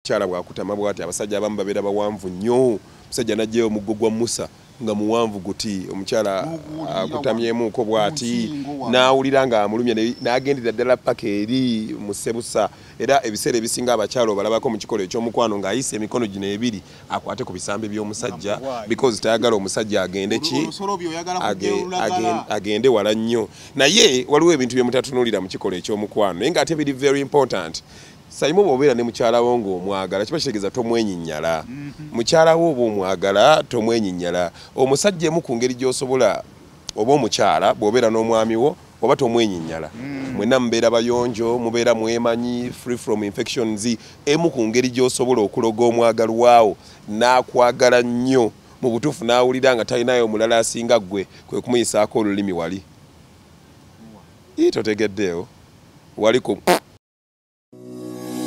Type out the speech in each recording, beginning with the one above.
omukyala bw'akutama bw'ati abasajja abamu babeera bawanvu nnyo musajja najjayo omuggo gwa Musa nga muwanvu guti omukyala akutamyemuko bw'ati n'awulira nga amulumye n'agendera ddala paka eri mu Ssebusa era ebiseera ebisinga abakyala obalabako mu kikolo eky'omukwano ng'ayisa emikono gino ebiri akwate ku bisambi by'omusajja because tayagala omusajja agende wala nnyo naye waliwo ebintu bye mutatunuulira mu kikolo eky'omukwano naye ng'ate biri very important Saimu bw'obeera ne mukyala wo ng'omwagala kiba kitegeeza tomwenyinyala mukyala wo oba omwagala tomwenyinyala omusajja emu ku ngeri gy'osobola oba omukyala bw'obeera n'omwami wo oba tomwenyinyala mwenna mubeera bayonjo mubeera mwemanyi free from infections emu ku ngeri gy'osobola okuloga omwagalwawo n'akwagala nnyo mu butuufu n'awulira nga talinayo omulala asinga ggwe kwe kumuyisaako olulimi wali totegeddeewo wali ku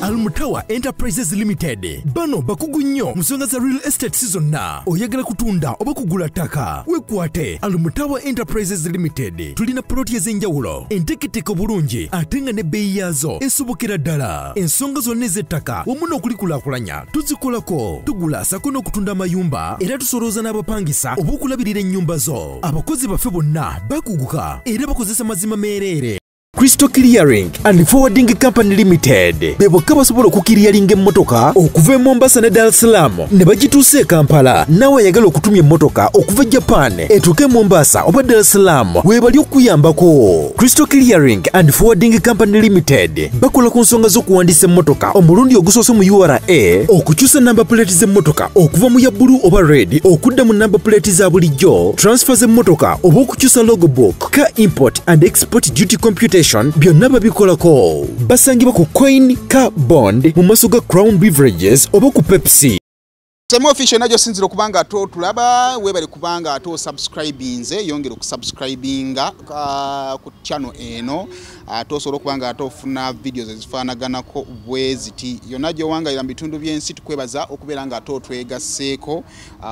Almutawa Enterprises Limited bano bakugu nnyo musonga za real estate season na oyagala kutunda oba kugula ttaka wekwate Almutawa Enterprises Limited tulina ploti ez'enjawulo enteketeko bulungi ate nga ne bbeeyi yaazo esobokera ddala ensonga zonna ez'ettaka wamu n'okulikulaakulanya tuzikolako tugula sako n'okutunda amayumba era tusolooza n'abapangisa oba okulabirira ennyumba zo abakozi baffe bonna bakuguka era bakozesa mazima meereere Crystal Clearing and Forwarding Company Limited bebokka basobola okukiriyalinga emmotoka okuva e Mombasa ne Dar es Salaam ne bagituusa e Kampala nawe ayagala okutumya emmotoka okuva Japan etuuke Mombasa oba Dar es Salaam weebali okuyambako Crystal Clearing and Forwarding Company Limited bakola ku nsonga z'okuwandiisa emmotoka omulundi ogusoose mu URA okukyusa namba plate z'emmotoka okuva mu ya bbulu oba red okudda mu namba plate za bulijjo transfer z'emmotoka oba okukyusa logbook car import and export duty computation byonna babikolako basangibwa ku Coin Car Bond mu maaso ga Crown Beverages oba ku Pepsi Saimu Official najjo sinzira okubanga ato tulaba webale kubanga ato subscribinze yongera okusubscribinga ku channel eno ato solo kubanga ato ofuna videos ezifaanaganako bweziti yonna gye wangayira mu bitundu by'ensi tukwebaza okubeera nga ato twegaseeko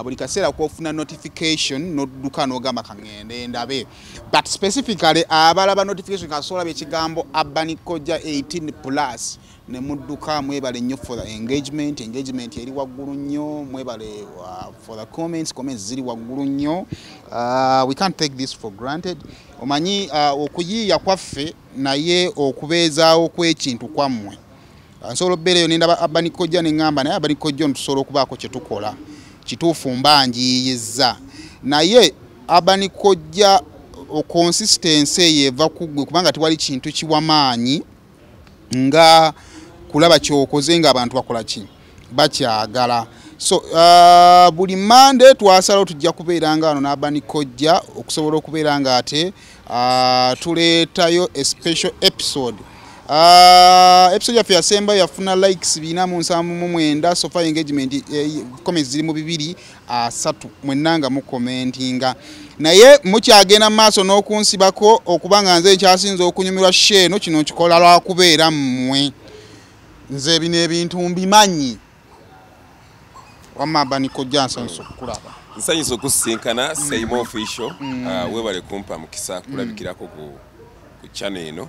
buli kaseera kwofuna notification n'odduka n'ogamba kangende ndabe but specifically abalaba notification kasola byekigambo Urban Kojja 18+ ne mudduka mwebale nnyo for the engagement eri waggulu nnyo mwebale for the comments ziri waggulu nnyo we can't take this for granted omanyi okuyiiya kwaffe naye okubeezaawo kw'ekintu kwammwe nsobola obbeereyo nendaba Urban Kojja ne ŋŋamba naye Urban Kojja ono tusobola okubaako kye tukola kituufu mbanjiyizza naye Urban Kojja consistency eyo eva ku ggwe kubanga tewali kintu kiwamaanyi nga kulaba kyokoze nga abantu bakola ki bakyagala so buli Monday twasalawo tujja kubeera nga ano n'Urban Kojja okusobola okubeera nga ate tuleetayo a special episode episode yaffe yasemba yafuna likes 479 so far engagement comments ziri mu 230 mwenanga mu commentinga naye mukyagenda maaso n'okunsibako okubanga nze nkyasinza okunyumirwa share no kino kikola lwa kubeera mmwe nze bino ebintu mbimanyi wamma Urban Kojja nsanso kulaba nsanyisa okusinkana Saimu Official webale kumpa mukisa kulabikirako ku channel eno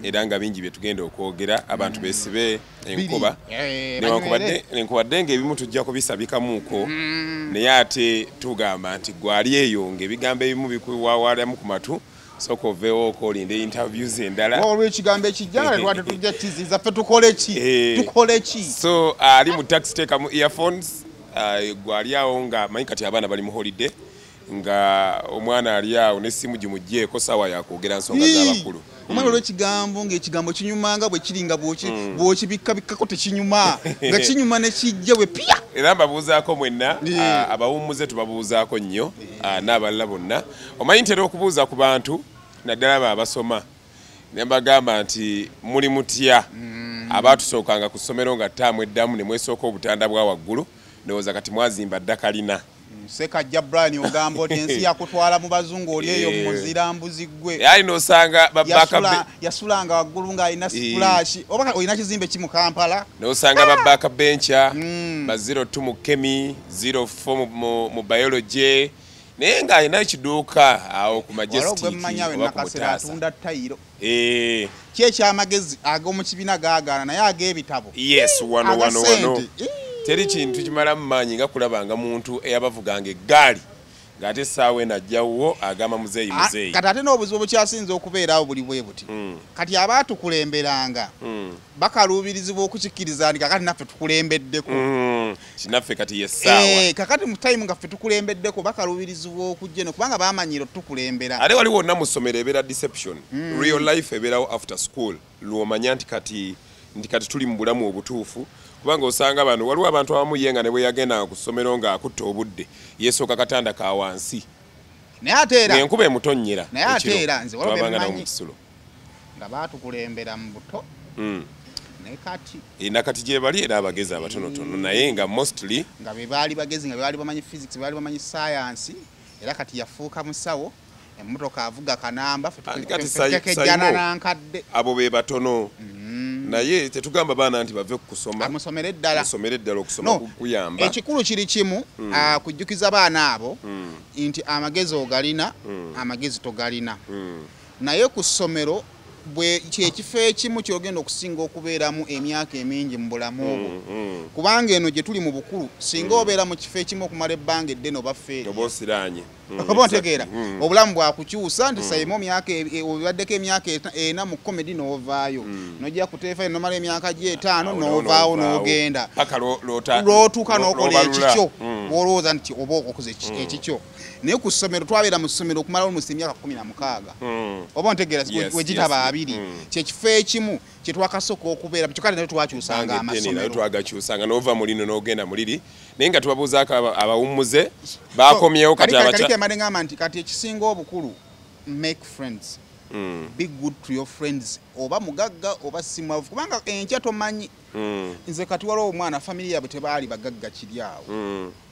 era nga bingi bye tugenda okwogera abantu besibe enkuba nenkubadde ng'ebimu tujja kubisabikamuuko naye ate tugamba nti gwali eyo ng'ebigambo ebimu bikuwawalamu ku matu sooka oveewo okolinde interviews endala olw'ekigambo ekijjala lwate tujja tiziza ffe tukole ki so ali mu taxi teeka mu earphones gwali awo nga manyi kati abaana bali mu holiday nga omwana ali awo n'essimu gimuggyeko sawa yakwogera nsonga z'abakulu omwana olw'ekigambo ng'ekigambo kinyumanga bwe kiri nga bw'okibikkako tekinyuma nga kinyuma ne kijja bwe pya era mbabuuzaako mwenna abawummuze tubabuuzaako nnyo n'abalala bonna omanyi ntera okubuuza ku bantu naddala abasoma ne mbagamba nti muli mutya abaatusookanga ku ssomero nga ttaamu eddamu ne mwesooka obutanda bwa waggulu ndowooza kati mwazimba ddakaalina Sekajja Brian ogamba oti ensi yakutwala mu bazungu oli eyo muzira mbuzi gwe yali nosanga babaka yasulanga waggulu nga alina splash oba olina kizimbe ki mu Kampala nosanga babaka bencha ba 02 mu chemi 04 mu biology naye ng'alina ekiduuka awo ku Majestic oba ku Mutaasa ki ekyamagezi ag'omu kibiina gaagaana naye ag'ebitabo yes wano teri kintu kimala mu maanyi nga kulabanga muntu eyabavuganga eggaali ng'ate essaawa enajjawo agamba muzeeyi kati ate n'obuzibu bukyasinza okubeerawo buli bwe buti kati abaatukulemberanga bakaluubirizibwa okukikkiriza nti kakati naffe tukulembeddeko kinaffe kati yessaawa kakati mu time nga ffe tukulembeddeko bakaluubirizibwa okujja eno kubanga baamanyira tukulembera ate wali wonna mu ssomero ebeera deception real life ebeerawo after school lw'omanya nti kati tuli mu bulamu obutuufu kubanga osanga bano waliwo abantu abamu ye nga ne bwe yagendanga ku ssomero ng'akutta obudde yeesooka katanda ka wansi naye ate era enkuba emutonnyera naye ate era nze twabanga nawo mu kisulo nga baatukulembera mu buto naye kati nakati gye bali era abagezi abatonotono naye nga mostly nga be baali bagezi nga be baali bamanyi physics be baali bamanyi science era kati yafuuka musawo emmotoka avuga kanamba tekejjana nankadde abo be batono naye tetugamba baana nti bave kusoma amusomere ddala okusoma kuyamba ekikulu kiri kimu kujjukiza baana abo nti amagezi ogalina amagezi togalina naye ku ssomero bwe kyekifo ekimu kyogenda okusinga okubeeramu emyaka emingi mu bulamu obwo kubanga eno gye tuli mu bukulu singa obeera mu kifo ekimu okumala ebbanga eddene oba ffeeri oba osiraanye oba ontegeera obulamu bwakukyusa nti sayimu obibaddeko emyaka 4 mu komedi n'ovaayo nojja kuteefa nomala emyaka gye 5 n'ovaawo n'ogenda paka lw'otuuka n'okola ekikyo olowooza nti oba okukoze ekikyo naye ku ssomero twabeera mu ssomero okumala olumusa emyaka 16 oba ontegeera wegitaba abiri kyekifo ekimu kye twakasooka okubeera kyo kale naye twakyusanga amasomero twagakyusanga n'ova mu lino n'ogenda mu liri naye nga tubabuuzaako abawummuze bakomyewo kati made ngamba nti kati ekisinga obukulu make friends be good to your friends oba mugagga oba simwavu kubanga enkya tomanyi nze kati waliwo omwana family yabwe tebaali bagagga kiri awo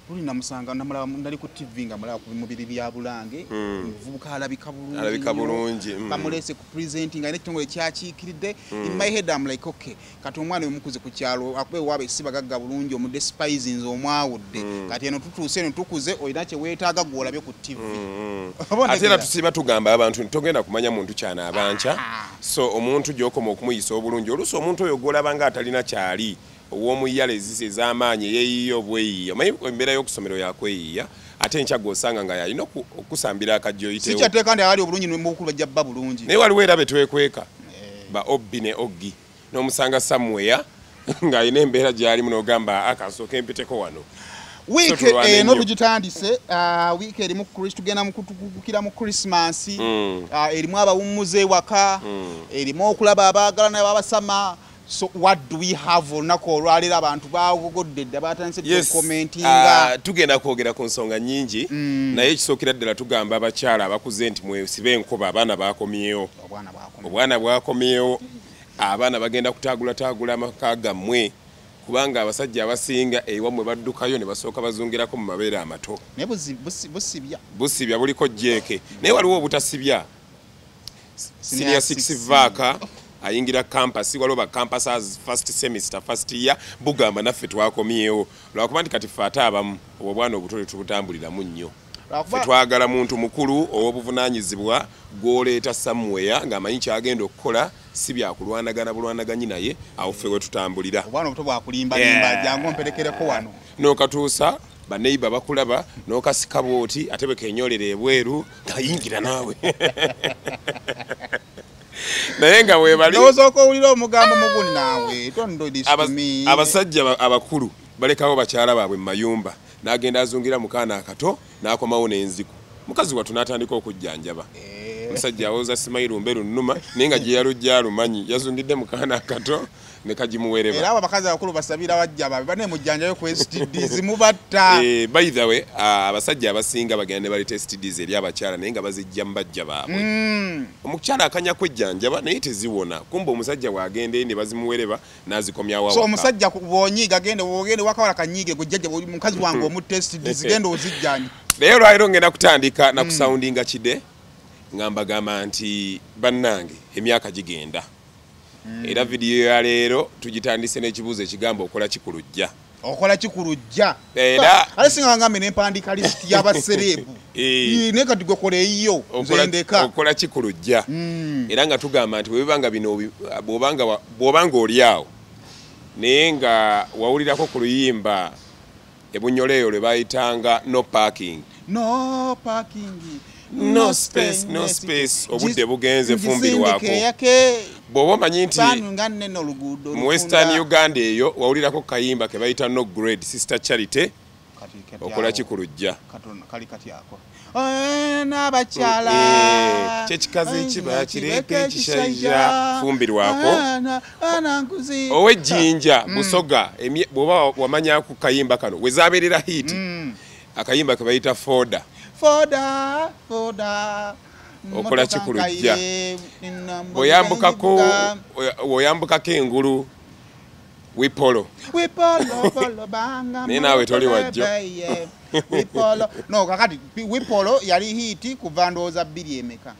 tuli namusanga namulaba ndali ku TV nga mulaba ku mubiri bya bulange muvubuka alabika bulungi bamulese ku presenting nga n'ekitongole kyakiikiridde in my head I'm like okay kati omwana omukuze ku kyalo akube wabe sibagagga bulungi omude spices omwawudde kati eno tutuuse eno tukuze oyina kye weetaaga gwolabye ku TV ate era tusiba tugamba abantu togenda kumanya muntu kyana abanca so omuntu gy'okoma okumuyisa obulungi oluusi omuntu oyo gwolaba nga atalina kyali ow'omuyala ezisi ez'amaanyi eyeeyiyo obweyiiya omanyi embeera y'okusomero yakweyiiya ate enkya gw'osanga nga yalina okusambira akajja oyitewo sikyateeka ndi awali obulungi mu bukulu bajja bba bulungi naye waliwo era betwekweka ba obbi ne oggi n'omusanga samweya ng'alina embeera gy'alimu n'ogamba akansooka empiteko wano wiiki eno tugitandise wiiki erimu tugenda mukukira mu Christmas erimu abawummuze ewaka erimu okulaba abaagalana babasama. So what do we have olunaku olwaleero abantu bagogodde dda batandise commentinga tugenda kwogera ku nsonga nnyingi naye ekisookera ddala tugamba abakyala abakuze nti mwesibe enkuba abaana baakomyewo obwana bwakomyewo abaana bagenda kutaagula amaka gammwe kubanga abasajja abasinga ewammwe baddukayo ne basooka bazungirako mu mabeere amato naye busibya buliko jeeke naye waliwo obutasibya senior 6 vaaka ayingira campus waliwo ba campuses first semester first year bugamba naffe twakomyewo lwakuba nti kati ffe ate abamu obwo bwana obutole tubutambuliramu nnyo ffe twagala muntu mukulu ow'obuvunaanyizibwa gw'oleeta somewhere ng'amanyi kyagenda okukola si bulwanaganyi naye awo ffe we tutambulira obwana obuto bwakulimbalimba jangu omperekereko wano n'okatuusa baneiba bakulaba n'okasika bwoti ate bekenyolera ebweru ngayingira naawe naye nga webali ozooka owulira omugambo muguni naawe abasajja abakulu balekawo bakyala baabwe mu mayumba n'agenda azungira mukaana akato n'akomawo n'enziku mukazi wattu n'atandika okujjanjaba omusajja awooza simayiru mberu nnuma naye nga gye yalujja alumanyi yazungidde mukaana akato ne kagimuwereba era abo abakazi abakulu basabira bajja babe banemujjanjayo ku STDs mubatta by the way abasajja abasinga bagenda ne baleta STDs eri abakyala naye nga bazijja mu bajja baabwe omukyala akanya kwejjanjaba naye teziwona kumba omusajja bw'agenda ne bazimuwereba n'azikomyawo so omusajja bw'onyiiga agende wakawala kanyiige gujjajja mukazi wange omutta STDs genda ozijjani naye olwaliro ngenda kutandika na kusoundinga kide ngambagamba nti bannange emyaka gigenda era vidiyo ya leero tugitandise n'ekibuuzo ekigamba okola kikulujja okola kikulujja era ale singa ngambe nempandika list y'abaserebu ne kati gokole iyo nzendeka okola kikulujja era nga tugamba nti webanga bino bwobanga oli awo naye nga wawulirako ku luyimba ebunyoleyo lwe bayitanga no parking no space obudde bugenze fumbirwako bw'oba omanyi nti mu Western Uganda eyo wawulirako kayimba ke bayita no grade Sister Charity okola kikulujja kyekikazi ekiba kireka ekishayya fumbirwako ow'ejjinja busoga bw'oba wamanya ku kayimba kano wezabeerera hiti akayimba ke bayita foda okola kikulujja oyambukako engulu wipolo naye naawe toli wajjo no kakati wipolo yali hiti kuva ndowooza 2 emeka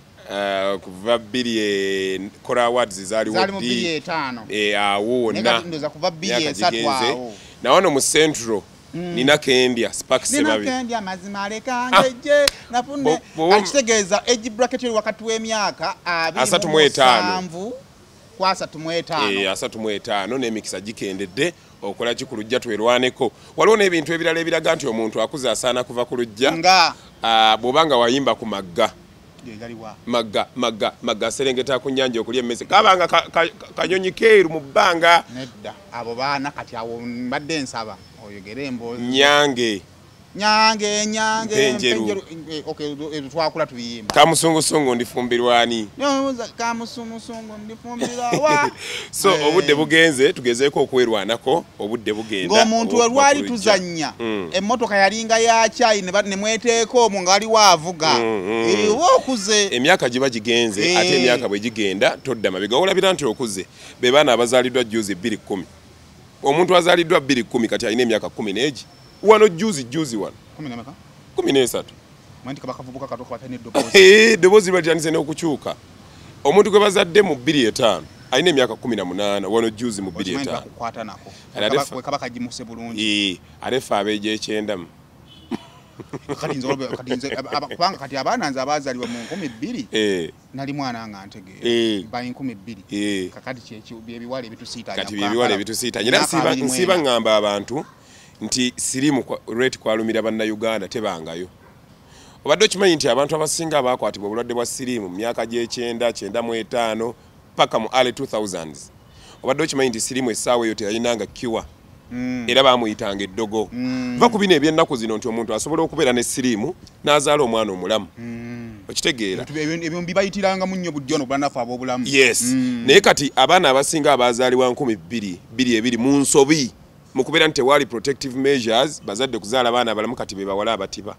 kuva 2 Kora Awards zaaliwo 2 awo wonna ndoza kuva 2 awo nawano mu Central nina Kendia Sparks Nina Kendia mazima alekangeje nafunne akitegeeza age bracket yali wakati w'emyaka 35 kwa 35 35 n'emikisa gikendedde okola kikulujja twerwaneko waliwo n'ebintu ebirala ebiraga nti omuntu akuza asaana kuva ku lujja nga bw'obanga wayimba ku magga magga serengeta ku nnyanja okulya emmese kabanga kanyonyi keeru mu bbanga nedda abo baana kati awo mbadde nsaba oyogere emboozi nyange Mpenjeru. Okay twakula tuyimba kamusungusungu ndifumbirwani kamusungusungu ndifumbirwa so obudde bugenze tugezeeko okwerwanako obudde bugenda ng'omuntu lwali tuzannya emmotoka yalinga ya chai ne mweteeko omwo ngaali waavuga okuze emyaka giba gigenze ate emyaka bwe gigenda todda mabega olabira nti okuze be baana abazaaliddwa juzi 210 omuntu azaaliddwa 210 kati alina emyaka 10 n'egi wano juzi wano 13 mwanti kabakavubuka katoka batane dobozi dobozi batandise n'okukyuka omuntu gwe bazadde mu 2005 alina emyaka 18 wano juzi mu 2005 kukwata nako kabaka jimuse bulungi arefa abeje ekyendamu kubanga kati abaana nze abaazaalibwa mu 2002 nali mwana nga ntegeera ba 2002 kakati byebiwale ebitusiita kati byebiwale ebitusiita nyina nsiba ngamba abantu nti sirimu rate kwalumira bannayuganda tebangayo obadde okimanyi nti abantu abasinga abakwatibwa obulwadde bwa sirimu mu myaka g'95 paka mu early 2000s obadde okimanyi nti sirimu essaawa eyo teyalinanga cure era bamuyitanga eddogo va ku bino eby'ennaku zino nti omuntu asobola okubeera ne sirimu n'azaala omwana omulamu okitegeera ebyo bibayitiranga mu nnyo budde ono banafu ab'obulamu yes naye kati abaana abasinga abazaalibwa 2022 mu nsobi mu kubeera nti tewali protective measures bazadde kuzaala abaana abalamu kati be bawala abatiba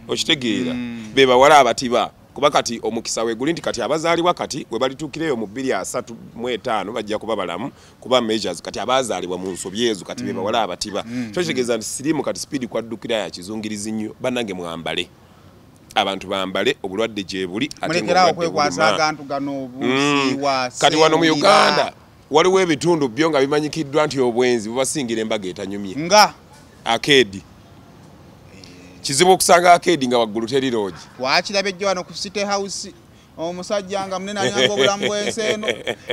okitegeera be bawala abatiba kuba kati omukisa weguli nti kati abazaalibwa kati we balituukireyo mu 2035 bajja kuba balamu kuba measures kati abazaalibwa mu nsobi ezo kati be bawala abatiba kyo kitegeeza nti sirimu kati speed kwaddukira ya kizungirizi nnyo bannange mwambale abantu bambale obulwadde gye buli ate mulekerawo kwekwasa akantu gano obusiiwa kati wano mu Uganda waliwo ebitundu byo nga bimanyikiddwa nti obwenzi bubasingira embaga etanyumye nga akedi kizibu okusanga akedi nga waggulu teri loogi twakirabejjo wano ku City House omusajja nga munene alina obulamu bw'ensi eno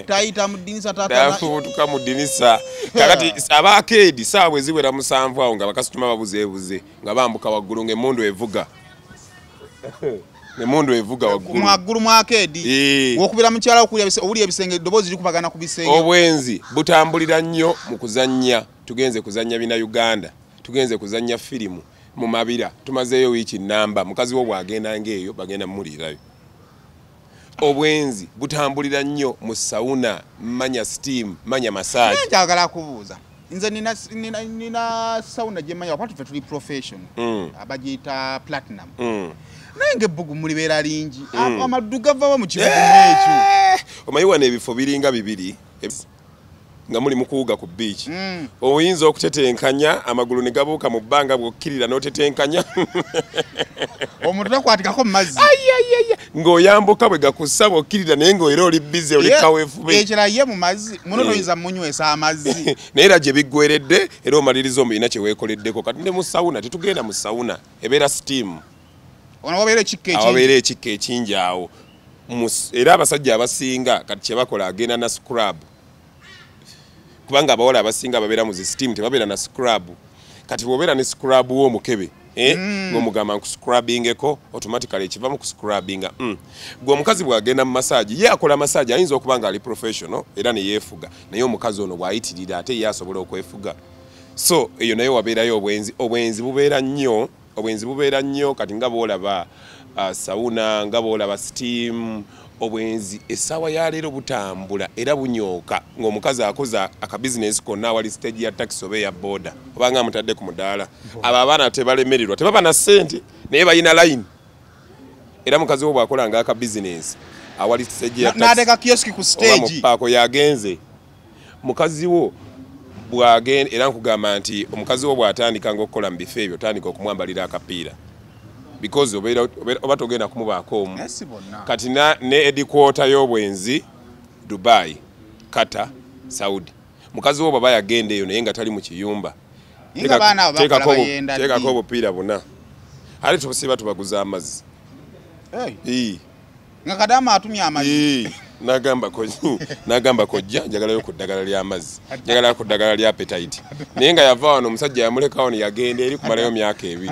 tayita mu ddinisa tafubutuka mu ddinisa kakati aba akedi saawa bwe ziwera 7 awo nga bakasitoma babuzeebuze nga bambuka waggulu ng'emmundu evuga Nemondo evuga waggulu. Mwagulu mwakedi. Wokubira mukyala okuli ebisenge eddoboozi likubagana ku bisenge. Obwenzi butambulira nnyo mu kuzannya. Tugenze kuzannya bina Uganda. Tugenze kuzannya firimu mu mabira. Tumazeeyo wiiki namba. Mukazi wo bwagenda ngeeyo bagenda mulirayo. Obwenzi butambulira nnyo mu sauna, manya steam, manya massage. Njagala kubuuza. Nze nina sauna gye manya watu tuli profession. Abagiyita platinum. Nange bugu mulibera lingi amaddu gava mu kibugu ekyo omayiwa n'ebifo biringa bibiri nga muli mukuuga ku beach oyinza okutetenkanya amagulu ne gabuuka mu bbanga bw'okkirira n'otetenkanya omuntu takwatikako mu mazzi ng'oyambuka bwe gakussa bw'okkirira naye ng'era oli bize oli kaweefube ekira ye mu mazzi muno toyinza munywesa amazzi naye era gye biggweredde era omaliriza omulina kye weekoleddeko kati ne mu sawuna tetugenda mu sawuna ebeera steam awabeera ekikka ekingi awo era abasajja abasinga kati kye bakola agenda na scrub kubanga abawala abasinga babeera mu zi steam tebabeera na scrub kati bw'obeera ne scrub w'omukebe ng'omugamba nkuscrubbingeko automatically ekiva mu kuscrubbinga gwe omukazi bw'agenda mu massage ye akola massage ayinza okuba nga ali professional era ne yeefuga naye omukazi ono bw'ayitirira ate ye asobola okwefuga so eyo naye wabeerayo obwenzi bubeera nnyo kati nga bw'olaba sawuna nga bw'olaba steam obwenzi essaawa ya leero butambula era bunyooka ng'omukazi akoze akabizinesi konna awali stage ya taxi oba eya boda obanga amutadde ku mudaala abo abaana tebalemererwa tebaba na ssente naye balina layini era mukazi wo bw'akolanga akabizinesi awali stage ya n'ateeka kioski ku stage paako yagenze mukazi wo bw'agenda era nkugamba nti omukazi wo bw'atandikanga okukola mu bifo ebyo tandika okumwambalira akapiira because oba togenda kumubaako omu kati ne edikwota y'obwenzi Dubai, Qatar, Saudi mukazi wo baba yagenda eyo naye nga tali mu kiyumba teekako obupiira buna ate tusiba tubaguza amazzi nga kadama atumya amazzi nagamba kojja njagalayo ku ddagala ly'amazzi njagala ku ddagala lya appetite naye nga yava wano omusajja yamulekawo ne yagenda eri kumalayo myaka 2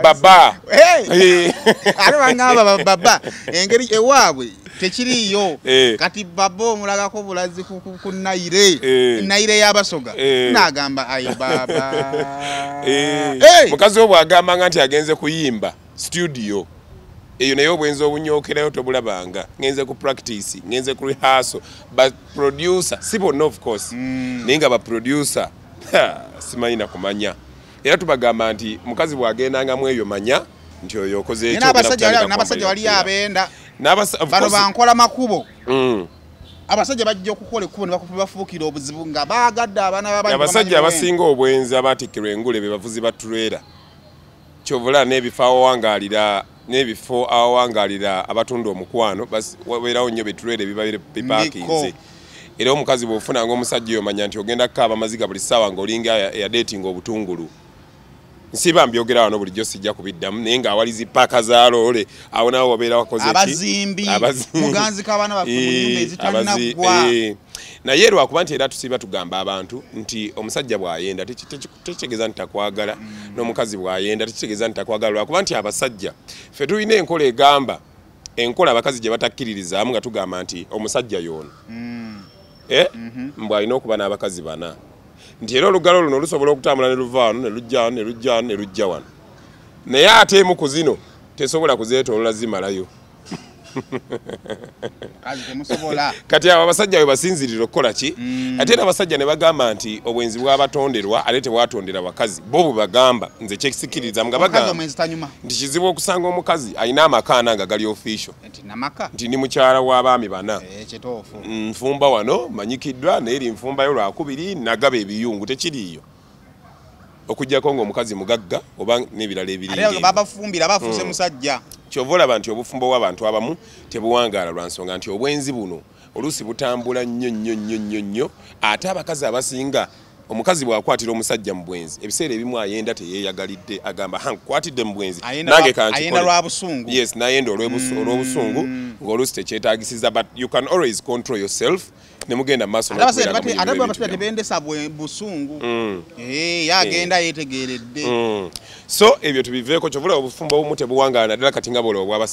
baba ate bangamba baba engeri ewaabwe tekiriyo kati baba omulagako bulazi ku naire y'abasoga nagamba ayi baba mukazi wo bw'agambanga nti agenze kuyimba studio eyo naye obwenzi obunyookerayo tobulabanga ngenze ku practice ngenze ku rehearsal but producer si bonna of course naye nga baproducer simanyi na kumanya era tubagamba nti mukazi bw'agendangamu eyo manya nti oyo okoze ekyo n'abasajja wali abenda bano bankola makubo abasajja bajja okukola ekkubo ne bafuukira obuzibu nga baagadde abaana abasajja abasinga obwenzi abatikkirwa engule be bavuzi ba trailer kyovula n'ebifo awawangalira abatunda omukwano wabeerawo nnyo beturere biba bipakinze era omukazi bw'ofunanga omusajja oyo manya nti ogenda kukaaba amaziga buli ssaawa ng'olinga yadeetinga obutungulu nsiba mbyogera wano bulijjo sijja kubiddamu naye ng'awali zipaaka za loole awo nawo wabeera wakoze abazimbi muganzi k'abaana baffe mu nnyumba ezitannagwa naye lwakuba nti era tusiba tugamba abantu nti omusajja bw'ayenda tekitegeeza nti takwagala n'omukazi bw'ayenda tekitegeeza nti takwagala lwakuba nti abasajja ffe tulina enkola egamba enkola abakazi gye batakkiririzaamu nga tugamba nti omusajja y'ono mbw alina okuba n'abakazi 4 nti era olugalo luno lusobola okutambula ne luva wano ne lujja wano ne lujja wano ne lujja wano naye ate emu ku zino tesobola kuzeetoolola zimalayo kati abo abasajja bwe basinzirira okukola ki ate era abasajja ne bagamba nti obwenzi bw'abatonderwa ate tebwatondera bakazi bo bwe bagamba nze kyekisikiriza nga bagamba nti kizibu okusanga omukazi alina amakaana nga gali official nti ndi mukyala w'abaami 4 nfumba wano manyikiddwa naye eri nfumbayo lwakubiri nagaba ebiyungu tekiriiyo okujjako ng'omukazi mugagga oba n'ebirala ebiribabafumbira bafuuse musajja kyova olaba nti obufumbo bw'abantu abamu tebuwangaala lwa nsonga nti obwenzi buno oluusi butambula nnyo ate abakazi abasinga omukazi bw'akwatira omusajja mu bwenzi ebiseera ebimu ayenda teyeeyagalidde agamba nkwatidde mu bwenzi nange ayenda lwa busungu yes nayenda olw'obusungu ng'oluusi tekyetaagisiza but you can always control yourself ne mugenda maaso n'abasajja tebendesa busungu yagenda yeetegeeredde so ebyo tubiveeko kyovula obufumbo obumu tebuwangaala naddala kati nga bwolaba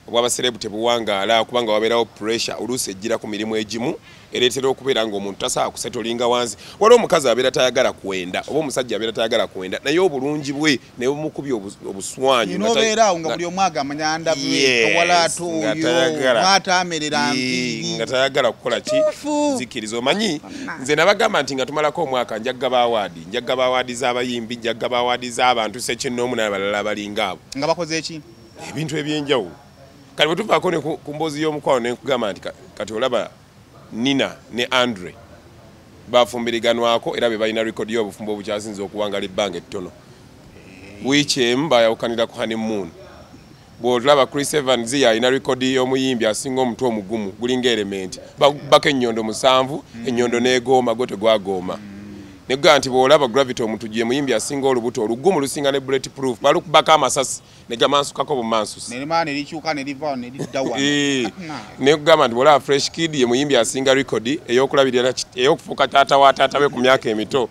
obw'abaserebu tebuwangaala kubanga wabeerawo pressure oluusi ejjira ku mirimu egimu ereetera okubeera ng'omuntu tasobola kusetolinga wansi waliwo omukazi abeera tayagala kwenda oba omusajja abeera tayagala kwenda naye obulungi bwe ne bumukubya obuswanyu nobeeraawo nga buli omu agamanya ndabwe kawalaatu oyo mwataamerera mpiri nga tayagala kukola ki zikiriza omanyi nze nabagamba nti nga tumalako omwaka njagaba awaadi z'abayimbi njagaba awaadi z'abantu sekinnoomu n'abalala balinga abo nga bakoze eki ebintu ebyenjawulo kati bwe tuvaako ne ku mboozi y'omukwano ne nkugamba nti kati olaba Nina ne Andre bafumbiriganwako era be balina record y'obufumbo obukyasinze okuwangala ebbanga ettono wiiki emu bayawukanira ku honeymoon bw'olaba Chris Evans yalina record y'omuyimbi asinga omutwe omugumu gulinga element bako ennyondo 7 ennyondo n'egooma gwe tegwagooma negga nti bw'olaba Gravity omuntu gye muyimbi asinga olubuto olugumu lusinga ne bulletproof balukubako amasasi negamansukako bumansusi negamba nti bw'olaba Fresh Kid ye muyimbi asinga record ey'okulabirira ey'okufuuka taata wa taata we ku myaka emito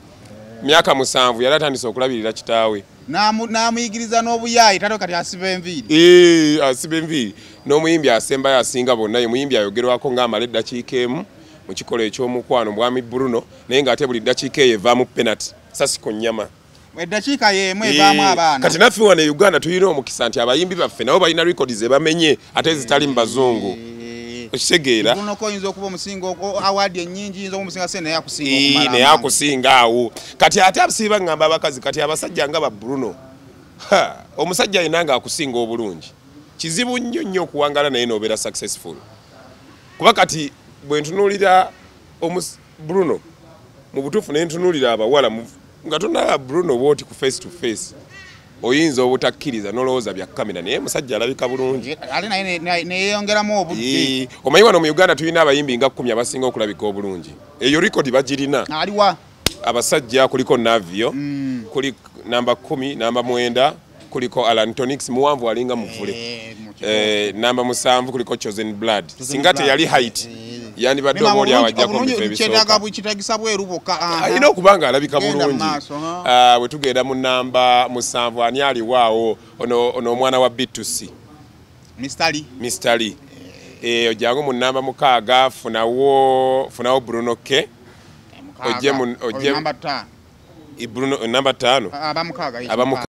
myaka 7 yali atandise okulabirira kitaawe n'amuyigiriza n'obuyayi tato kati asiba enviiri asiba enviiri n'omuyimbi asembayo asinga bonna ye muyimbi ayogerwako ng'amala eddakiika emu mu kikolo eky'omukwano Mwami Bruno naye ng'ate buli ddakiika eyo evaamu penalty sasi ku nnyama eddakiika y'emu evaamu abaana kati naffe wano e Uganda tulina omukisa nti abayimbi baffe nabo balina record ze bamenye ate zitali mu bazungu okitegeera Bruno ko oyinza okuba omusinga awadi ennyingi yinza omusinga se naye akusinga naye akusinga awo kati ate abasiiba ngamba abakazi kati abasajja nga ba Bruno omusajja ayina nga akusinga obulungi kizibu nnyo okuwangala naye n'obeera successful kuba kati bwe ntunuulira Bruno mu butuufu ne ntunuulira abawala nga tonalaba Bruno bw'oti ku face to face oyinza obutakkiriza n'olowooza bya kamera naye musajja alabika bulungi ate naye neyongeramu obudde omanyi wano mu Uganda tulina abayimbi nga 10 abasinga okulabika obulungi eyo record bagirina aliwa abasajja kuliko Navio kuli namba 10 namba 9 kuliko Alan Tonix muwanvu alinga muvule namba 7 kuliko Chosen Blood singa teyali height yani badde omuli awajja ko ebisooka kitagisa bweru bokka ayina okubanga alabika bulungi bwe tugenda mu namba 7 ani ali waawo ono omwana wa B2C Mistali ojangu mu namba 6 funawo Bruno K oje namba 5 Bruno namba 5 abamukaga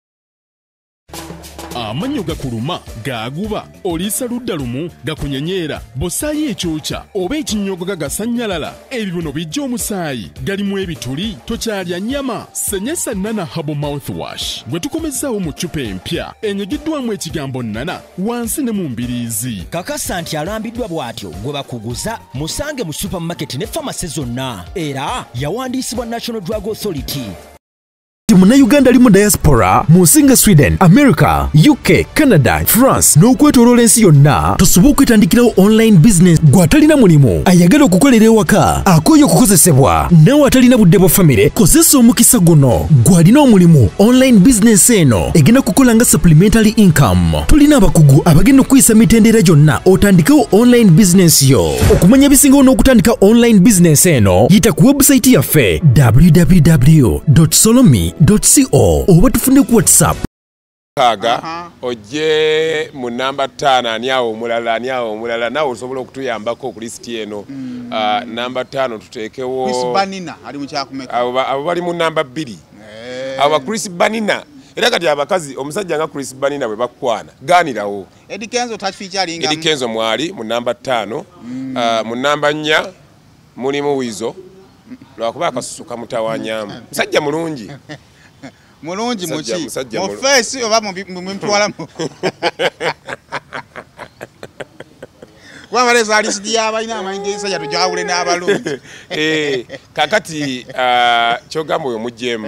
amanyo gakuluma gaguba oliisa ludda lumu gakunyenyeera bosaayi ekyokya oba ekinyogo gagasanyalala ebibuno bijja omusaayi galimu ebituli tokyalya nnyama senyesa nana habo mouthwash gwe tukomezzaawo mu ccupa empya enyigiddwamu ekigambo nana wansi ne mu mbiriizi kakasa nti alambiddwa bw'atyo gwe bakuguza musange mu supermarket ne famasi zonna era yawandiisibwa National Drug Authority. Munnayuganda ali mu diaspora mu nsinga Sweden, America, UK, Canada, France n'okwetooloola ensi yonna tusobola okwetandikirawo online business gw'atalina mulimu ayagala okukolera ewaka akooye okukozesebwa nawe atalina budde bwa famire kozesa omukisa guno gw'alina omulimu online business eno egenda kukola nga supplementary income tulina abakugu abagenda okuyisa mitendera gyonna otandikewo online business yo okumanya ebisingawo n'okutandika online business eno yita ku website yaffe www.solomi.co oba tufune ku WhatsApp kaga oje mu namba 5 ani awo omulala nawe osobola okutuyambako ku list eno namba 5 tuteekewo Chris Banina ali mu kyakumeka abo bali mu namba 2 abo Chris Banina era kati abakazi omusajja nga Chris Banina bwe bakwana ganirawo Eddie Kenzo touch feature Eddie Kenzo mwali mu namba 5 mu namba 4 mulimu Wizo lwakuba akasusu kamutawanyamu musajja mulungi mulungi muki mu face oba mu ntwalamu wamareza alisidi abalina amayingiza ya tujawule n'abalungi kakati kyogamba oyo mujjemu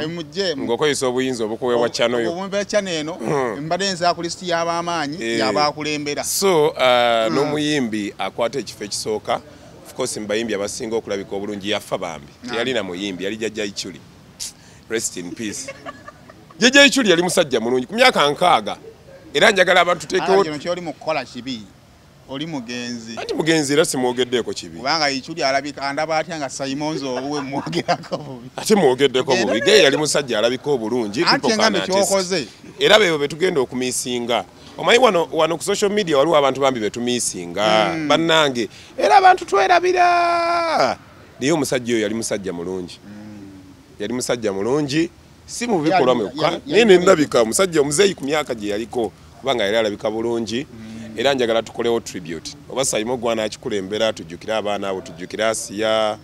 ng'okozesa obuyinza obukuweebwa channel yo obumbe channel eno mbadde nza ku list y'abamaanyi y'abakulembera so n'omuyimbi akwata ekifo ekisooka of course mbayimbi abasinga okulabika obulungi yafa bambi teyalina muyimbi yali jjajja Ichuli rest in peace jjajja Ichuli yali musajja mulungi ku myaka 6 era njagala abantu tuteekewo kino kyoli mu kukola kibi oli mugenzi anti mugenzi era simwogeddeko kibi kubanga Ichuli alabika andaba atya nga Simonzo obuwe mwogerako bubi ate mwogeddeko bubi ge yali musajja alabika obulungi ate ngambe kyokoze era bebo betugenda okumisinga omanyi wano ku social media waliwo abantu bambi betumisinga bannange era abantu twerabira naye omusajja oyo yali musajja mulungi yali musajja mulungi si mu bikolwa mwekka naye nendabika omusajja omuzeeyi ku myaka gye yaliko kubanga yali alabika bulungi era njagala tukolewo tribute oba Simon Gwana akikulembera tujjukire abaana abo tujjukire Asiya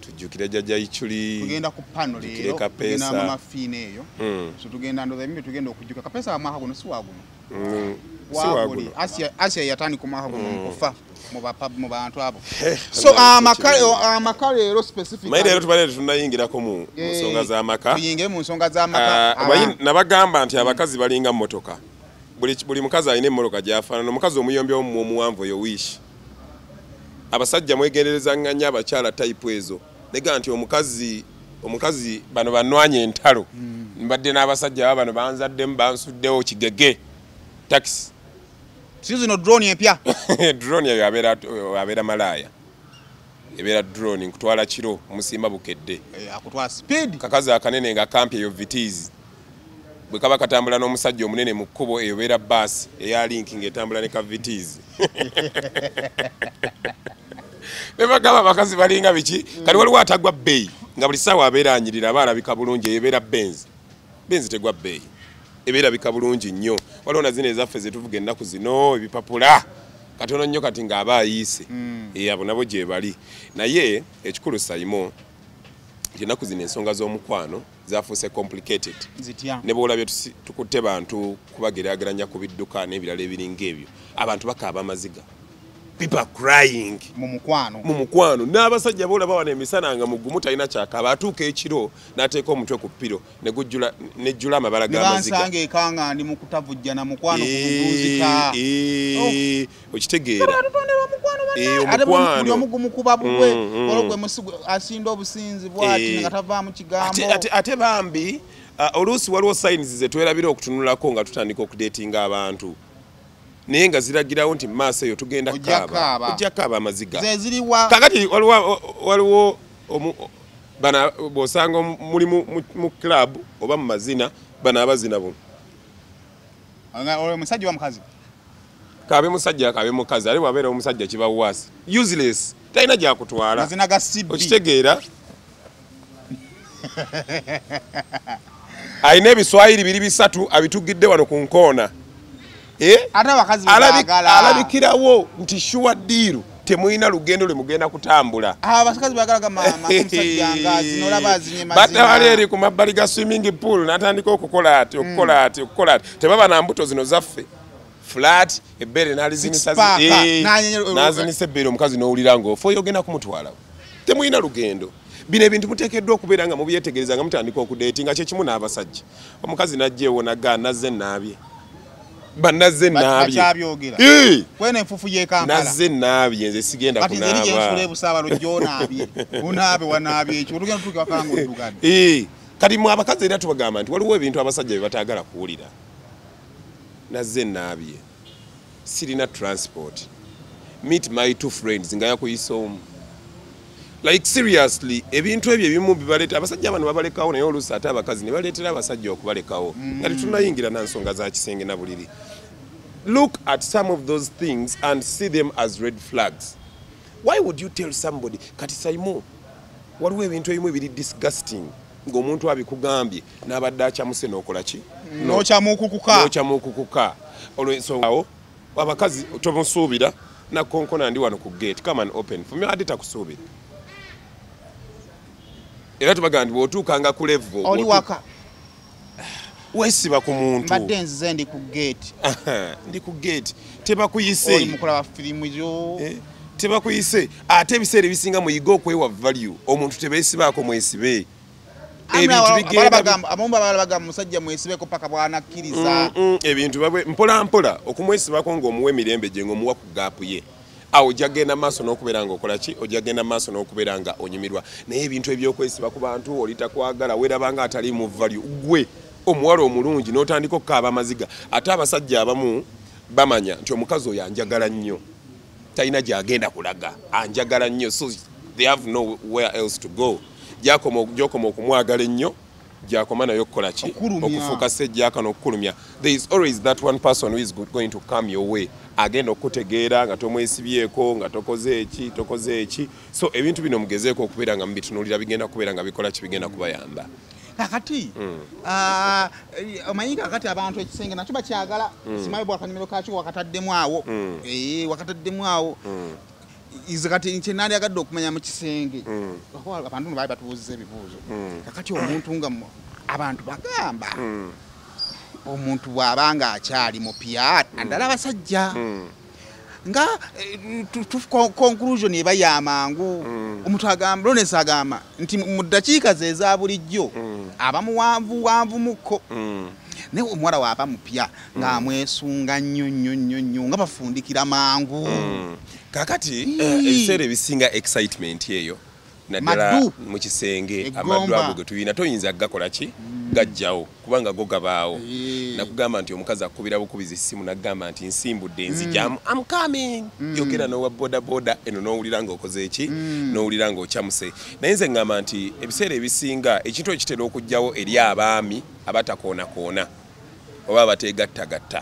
tujjukire jjajja Ichuli tugenda ku panel leero tugenda mama fine eyo so tugenda ndoza mimi tugenda okujjuka kapesa amwaka guno si waguno waguli Asia yatandika kumaka kufa mu bantu abo so amaka leero specific mayiro tubalere tunayingirako mu nsonga z'amaka tuyingire mu nsonga z'amaka nabagamba nti abakazi balinga mmotoka buli mukazi alina emmotoka gy'afaanana omukazi omuyombi omuwanvu oyo wiishi abasajja mwegendereza nganya abakyala type ezo nega nti omukazi bano banwanye entalo mbadde n'abasajja bano banzaddemu bansuddewo kigege taxi sizino drone empya drone yayo abeera malaya ebeera drone nkutwala kiro omusimba bukedde akutwala speed kakazi akanene nga kampi eyo vitizi bwe kaba katambula n'omusajja omunene mu kkubo eyo beera baasi eya link ng'etambula ne kavitizi nebagamba abakazi balinga biki kati waliwo atagwa bbeeyi nga buli ssaawa abeera anyirira aba alabika bulungi eyo ebeera benzi tegwa bbeeyi ebeerabika bulungi nnyo waliwo na zino ezaffe zetuvuga ennaku zino ebipapula katono nnyo kati ng'aba ayiise abo nabo gye bali naye ekikulu sayimo ennaku zino ensonga z'omukwano zafuuse complicated ne bwolabye tukutte bantu kubageraageranya ku bidduka n'ebirala ebiringa ebyo abantu bakaaba amaziga people crying mu mukwano n'abasajja boolaba wana emisana nga mugumu talina kyakaaba atuuka ekiro n'ateeka omutwe ku ppiro nejjula amabala g'amaziga nebansanga ekanga ndi mu kutavujjana mukwano ku buduuzika okitegeera omukwano omugumu kuba bubwe olwogwe musigo asinda obusinzi bwati nga tavaamu kigambo ate bambi oluusi waliwo signs ze twerabira okutunulako nga tutandika okudeetinga abantu naye nga ziragirawo nti maaso eyo tugenda ojja kaaba amaziga kakati waliwo bana bw'osanga muli mu club oba mu mazina bana abazina buno omusajja wa mukazi kaabe musajja kaabe mukazi ali bwabeera omusajja kibawaasi useless talina gyakutwala okitegeera alina ebiswayiri biri bisatu abitugidde wano ku nkoona alabikirawo nti shuwa diiru temulina lugendo lwe mugenda kutambula batwala eri ku mabbali ga swimming pool n'atandika okukola ati tebaba na mbuto zino zaffe flat ebbere n'alizinisa ebbere omukazi n'owulira ng'ofa oyo ogenda kumutwalawo temulina lugendo bino ebintu muteekeddwa okubeera nga mubyetegereza nga mutandika okudeetinga kyekimu n'abasajja omukazi najjeewo naga nazze naabye banaze naabye kwene enfufu ye Kampala naze naabye nze sigenda kunaaba kati nze nje busaba lujjo naabye unaabe wanaabye ekyo olugendo tuke wakanga olugadi kati mu abakazi era tubagamba nti waliwo ebintu abasajja bye bataagala kuwulira naze naabye sirina transport meet my two friends nga yakuyisa omu like seriously ebintu ebyo ebimu bibaleeta abasajja bano babalekawo naye oluusi ate abakazi ne baleetera abasajja okubalekawo nga tetunayingira na nsonga za kisenge na buliri. Look at some of those things and see them as red flags. Why would you tell somebody kati Saimo waliwo ebintu ebimu biri disgusting ng'omuntu abikugambye n'abadde akyamuse n'okola ki n'okyamukukuka olw'ensonga abakazi tomusuubira nakonkona ndi wano ku gate come and open for me ate takusuubira era tubagamba bw'otuukanga ku level oli waka weesiba ku muntu mbadde nzize ndi ku gate ndi ku gate tebakuyise oli mukulaba firimu zo tebakuyise ate ebiseera ebisinga muyiga okwewa value omuntu tebeesibaako mwesibe ebintu bigenda abagamba musajja mwesibeko paka bwanakkiriza ebintu babwe mpola mpola okumwesibako ng'omuwa emirembe gye ng'omuwa ku gaapu ye awo ojagenda maaso n'okubeera nga okola ki ojagenda maaso n'okubeera nga onyumirwa naye ebintu ebyokwesiba ku bantu olitakwagala weerabanga atali mu value gwe omuwala omulungi n'otandika okukaaba amaziga ate abasajja abamu bamanya nti omukazi oyo anjagala nnyo talina gy'agenda kulaga anjagala nnyo so they have nowhere else to go gy'okoma okumwagala ennyo gy'akoma nayo okukola ki okufuuka sejjaka n'okukulumya there is always that one person who is going to come your way agenda okutegeera nga tomwesibyeko nga tokoze eki so ebintu bino mugezeeko okubeera nga mubitunuulira bigenda kubeera nga bikola ki bigenda kubayamba kakati omanyi kakati abantu ekisenge nakyo bakyagala simayo bwakanyumiro kakyo wakataddemu awo ize kati nkyendali agadde okumanya mu kisenge abantu baali batubuuziza ebibuuzo kakati omuntu nga abantu bagamba omuntu bw'abanga akyali mupya naddala abasajja nga conclusion eba yamangu omuntu agamba Lawrence agamba nti mu ddakiika ze eza bulijjo aba muwanvu muko ne omwala waba mupya ng'amwesunga nnyo nga bafundikira mangu kakati ebiseera ebisinga excitement eyo naddala mu kisenge amaddu ago ge tuyina toyinza gakola ki gajjawo kubanga go gabaawo nakugamba nti omukazi akubira bukubizi essimu nagamba nti nsimbudde nzijamu I'm coming yogera n'owa boda eno n'owulira ng'okoze eki n'owulira ng'okyamuse naye nze ngamba nti ebiseera ebisinga ekintu ekitera okujjawo eri abaami abatakoona oba abateegattagatta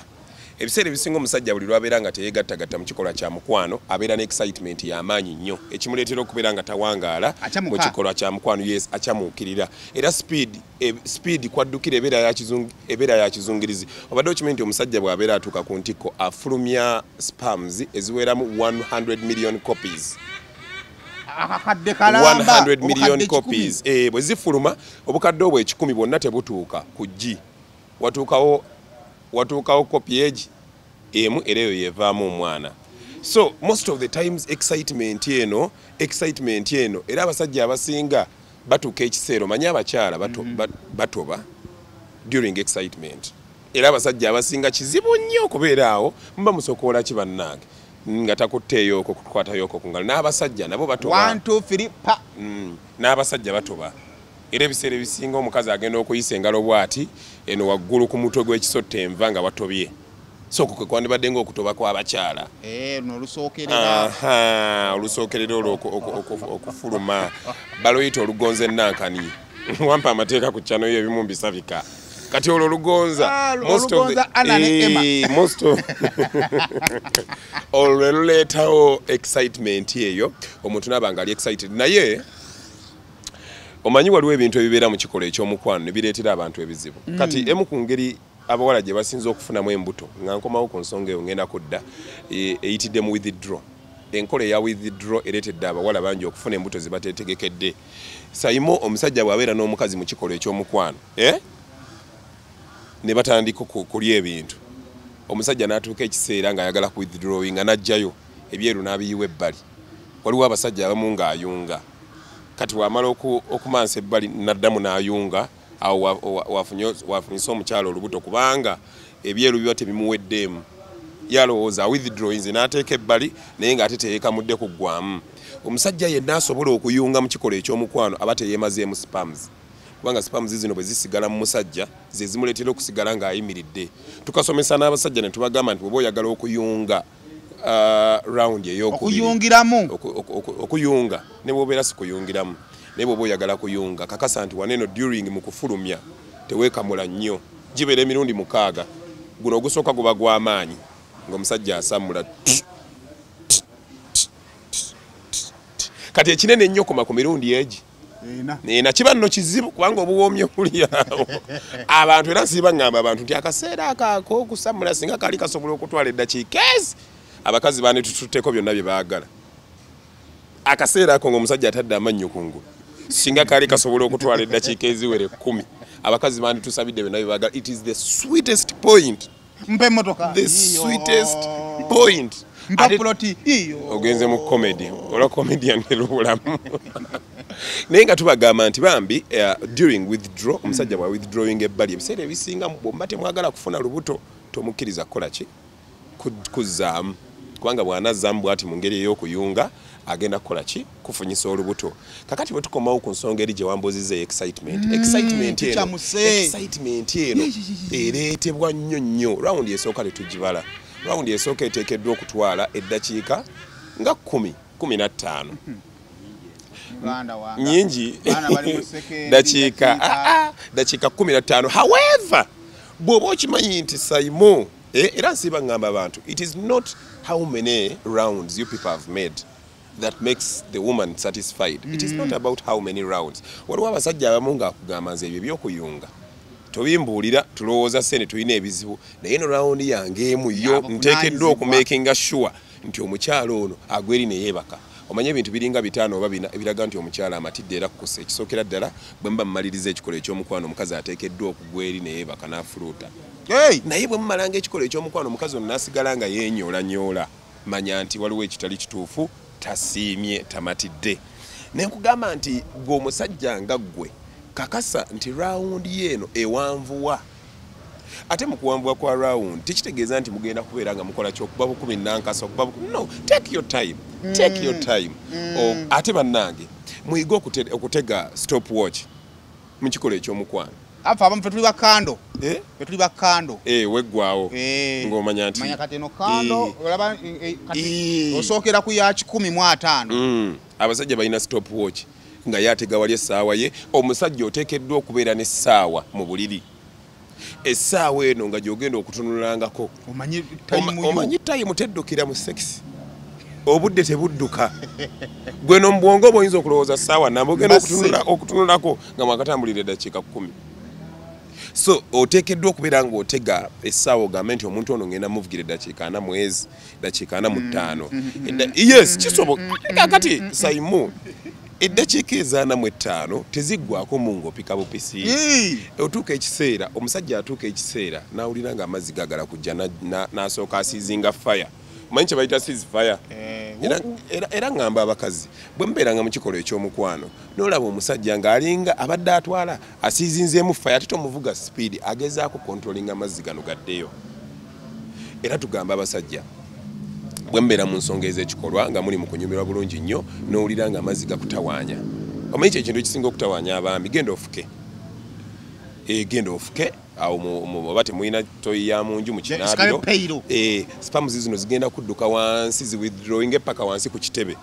ebiseera ebisinga omusajja buli lwabeera nga teyeegattagatta mu kikolwa kya mukwano abeera ne excitement y'amaanyi nnyo ekimuleetera okubeera nga tawangaala mu kikolwa kya mukwano yes akyamuukirira era speed kwaddukira ebeera ya kizungirizi obadde okimanyi nti omusajja bw'abeera atuuka ku ntikko afulumya spams eziweramu 100 million copies 100 million copies bwe zifuluma obukadde obwo 10 bwonna tebutuuka ku G watuukawo kopi egi emu era eyo yevaamu omwana so most of the times excitement eno era abasajja abasinga batuuka ekiseera omanye abakyala batoba during excitement era abasajja abasinga kizibu nnyo okubeera awo muba musokoola ki bannange nga takutteeyooko kukwatayooko ku ngalo n'abasajja nabo batoba 1 2 3 pa n'abasajja batoba era ebiseera ebisinga omukazi agenda okuyisa engalo bw'ati eno waggulu ku mutwe gw'ekisotta enva nga watobye so kwe kwandibadde ng'okutoba kw'abakyala olusookerera olwo okufuluma baluyita olugonza ennankani wampa amateeka ku kyano yo ebimu mbisabika kati olwo olugonza olwo luleetawo excitement eyo omuntu nabanga ali excited naye omanyi waliwo ebintu ebibeera mu kikola ekyomukwano ne bireetera abantu ebizibu kati emu ku ngeri abawala gye basinza okufunamu embuto nga nkomawo ku nsonga eyo ngenda kudda eyitidde mu withdraw enkola eya withdraw ereetedde abawala bangi okufuna embuto ze bateetegekedde sayimo omusajja bw'abeera n'omukazi mu kikola ekyomukwano ne batandika kulya ebintu omusajja n'atuuka ekiseera ng'ayagala ku withdrawing nga n'ajjayo ebyeru n'abiyiwa ebbali waliwo abasajja abamu ng'ayunga kati wamala okumansa ebbali naddamu n'ayunga awo wafunyisa omukyalo olubuto kubanga ebyeru biba tebimuweddeemu yalowooza withdrawing n'ateeka ebbali naye ng'ate teyeekamudde kuggwamu omusajja yenna asobola okuyunga mu kikola ekyomukwano aba teyeemazeemu spams kubanga spams zino bwe zisigala mu musajja ze zimuleetera okusigala ng'ayimiridde tukasomesa n'abasajja ne tubagamba nti bw'oba oyagala okuyunga round okuyunga ne bw'obeera si kuyungiramu naye bw'oba oyagala kuyunga kakasa nti waneno during mu kufulumya teweekamula nnyo gibeera emirundi 6 guno ogusooka guba gw'amaanyi ng'omusajja asammula kati ekinene ennyo koma ku mirundi egi nina kiba nno kizibu kubanga obuwoomye buli awo abantu era nsiiba ngamba abantu nti akaseera akaako okusammula singa kali kasobola okutwala eddakiika ezi abakazi baane tututteko byonna bye baagala akaseera ako ng'omusajja atadde amannyo ku ngulu singa kali kasobola okutwala eddakiika eziwere 10 abakazi baane tusabidde byonna bye baagala it is the sweetest point mpe motoka the sweetest point ogenze mu comedy olwa comedian erubulamu naye nga tubagamba nti bambi during withdraw omusajja bwa withdrawing ebbali ebiseera ebisinga bwomba temwagala kufuna lubuto tomukkiriza kukola ki kuzzaamu kubanga bw'anazzaamu bw'ati mu ngeri ey'okuyunga agenda kukola ki kufunyisa olubuto kakati bwe tukomawo ku nsonga eri gye wambuzizza excitement eno ereetebwa nnyo rawundi esooka tetugibala rawundi esooka eteekeddwa okutwala eddakiika nga 15 nyingi dakiika 15 however bw'oba okimanyi nti sayimo era nsiiba ngamba abantu it is not how many rounds you people have made that makes the woman satisfied it is not about how many rounds waliwo abasajja abamu ng'akugamba nze ebyo by'okuyunga tobimbuulira tulowooza sene tulina ebizibu naye eno rawundi yange emu yo nteekeddwa okumakinga sure nti omukyalo ono agweri ne yeebaka omanye ebintu biringa 5 oba 4 ebiraga nti omukyala amatidde era kukusa ekisookera ddala bwe mba mmaliriza ekikola ekyomukwano omukazi ateekeddwa okugweri ne yeebaka n'afuluuta naye bwe mumalanga ekikolo ekyomukwano omukazi ono n'asigala nga yeenyoolanyoola manya nti waliwo ekitali kituufu tasiimye tamatidde ne nkugamba nti gwe omusajja nga ggwe kakasa nti raawundi yeeno ewanvuwa ate mu kuwanvuwa kwa raawundi tekitegeeza nti mugenda kubeera nga mukola kyokuba bukumi nankasa okuba no take your time ate bannange muyige okutega stop watch mu kikolo ekyomukwano afa abamu fe tuli bakando fe tuli bakando weggwawo ng'omanya nti manya kateno kando olaba kati osookera ku ya 15 abasajja balina stop watch nga yatega wali essaawa ye omusajja oteekeddwa okubeera n'essaawa mu buliri essaawa eno nga gy'ogenda okutunulangako omanyi tayimu teddukira mu sekisi obudde tebudduka gwe no mu bwongo bw'oyinza okulowooza ssaawa namba ogenda okutunulako nga mwakatambulira eddakiika 10 so oteekeddwa okubeera ng'otega essaawa ogambe nti omuntu ono ngenda muvugira eddakiika 4 mwezi eddakiika 4 mu 5 yes kisoboka kati sayimu eddakiika ezaana mu 5 teziggwako mu ng'opika bupisi otuuka ekiseera omusajja atuuka ekiseera n'awulira ng'amazzi gagala kujja n'asooka asiizinga fire omanyi kye bayita seize fire era ngamba abakazi bwe mubeeranga mu kikolo ekyomukwano n'olaba omusajja ng'alinga abadde atwala asiizinzeemu fire ate tomuvuga speed agezaako kontrolinga amazzi gano gaddeyo era tugamba abasajja bwe mubeera mu nsonga ez'ekikolwa nga muli mu kunyumirwa bulungi nnyo n'owulira nga amazzi gakutawaanya omanyi kye kintu ekisinga okutawaanya abaami genda ofuke awo oba temulina toyi ya munju mu kinaabiro spamu zino zigenda kudduka wansi ziwithdrawing epaka wansi ku kitebe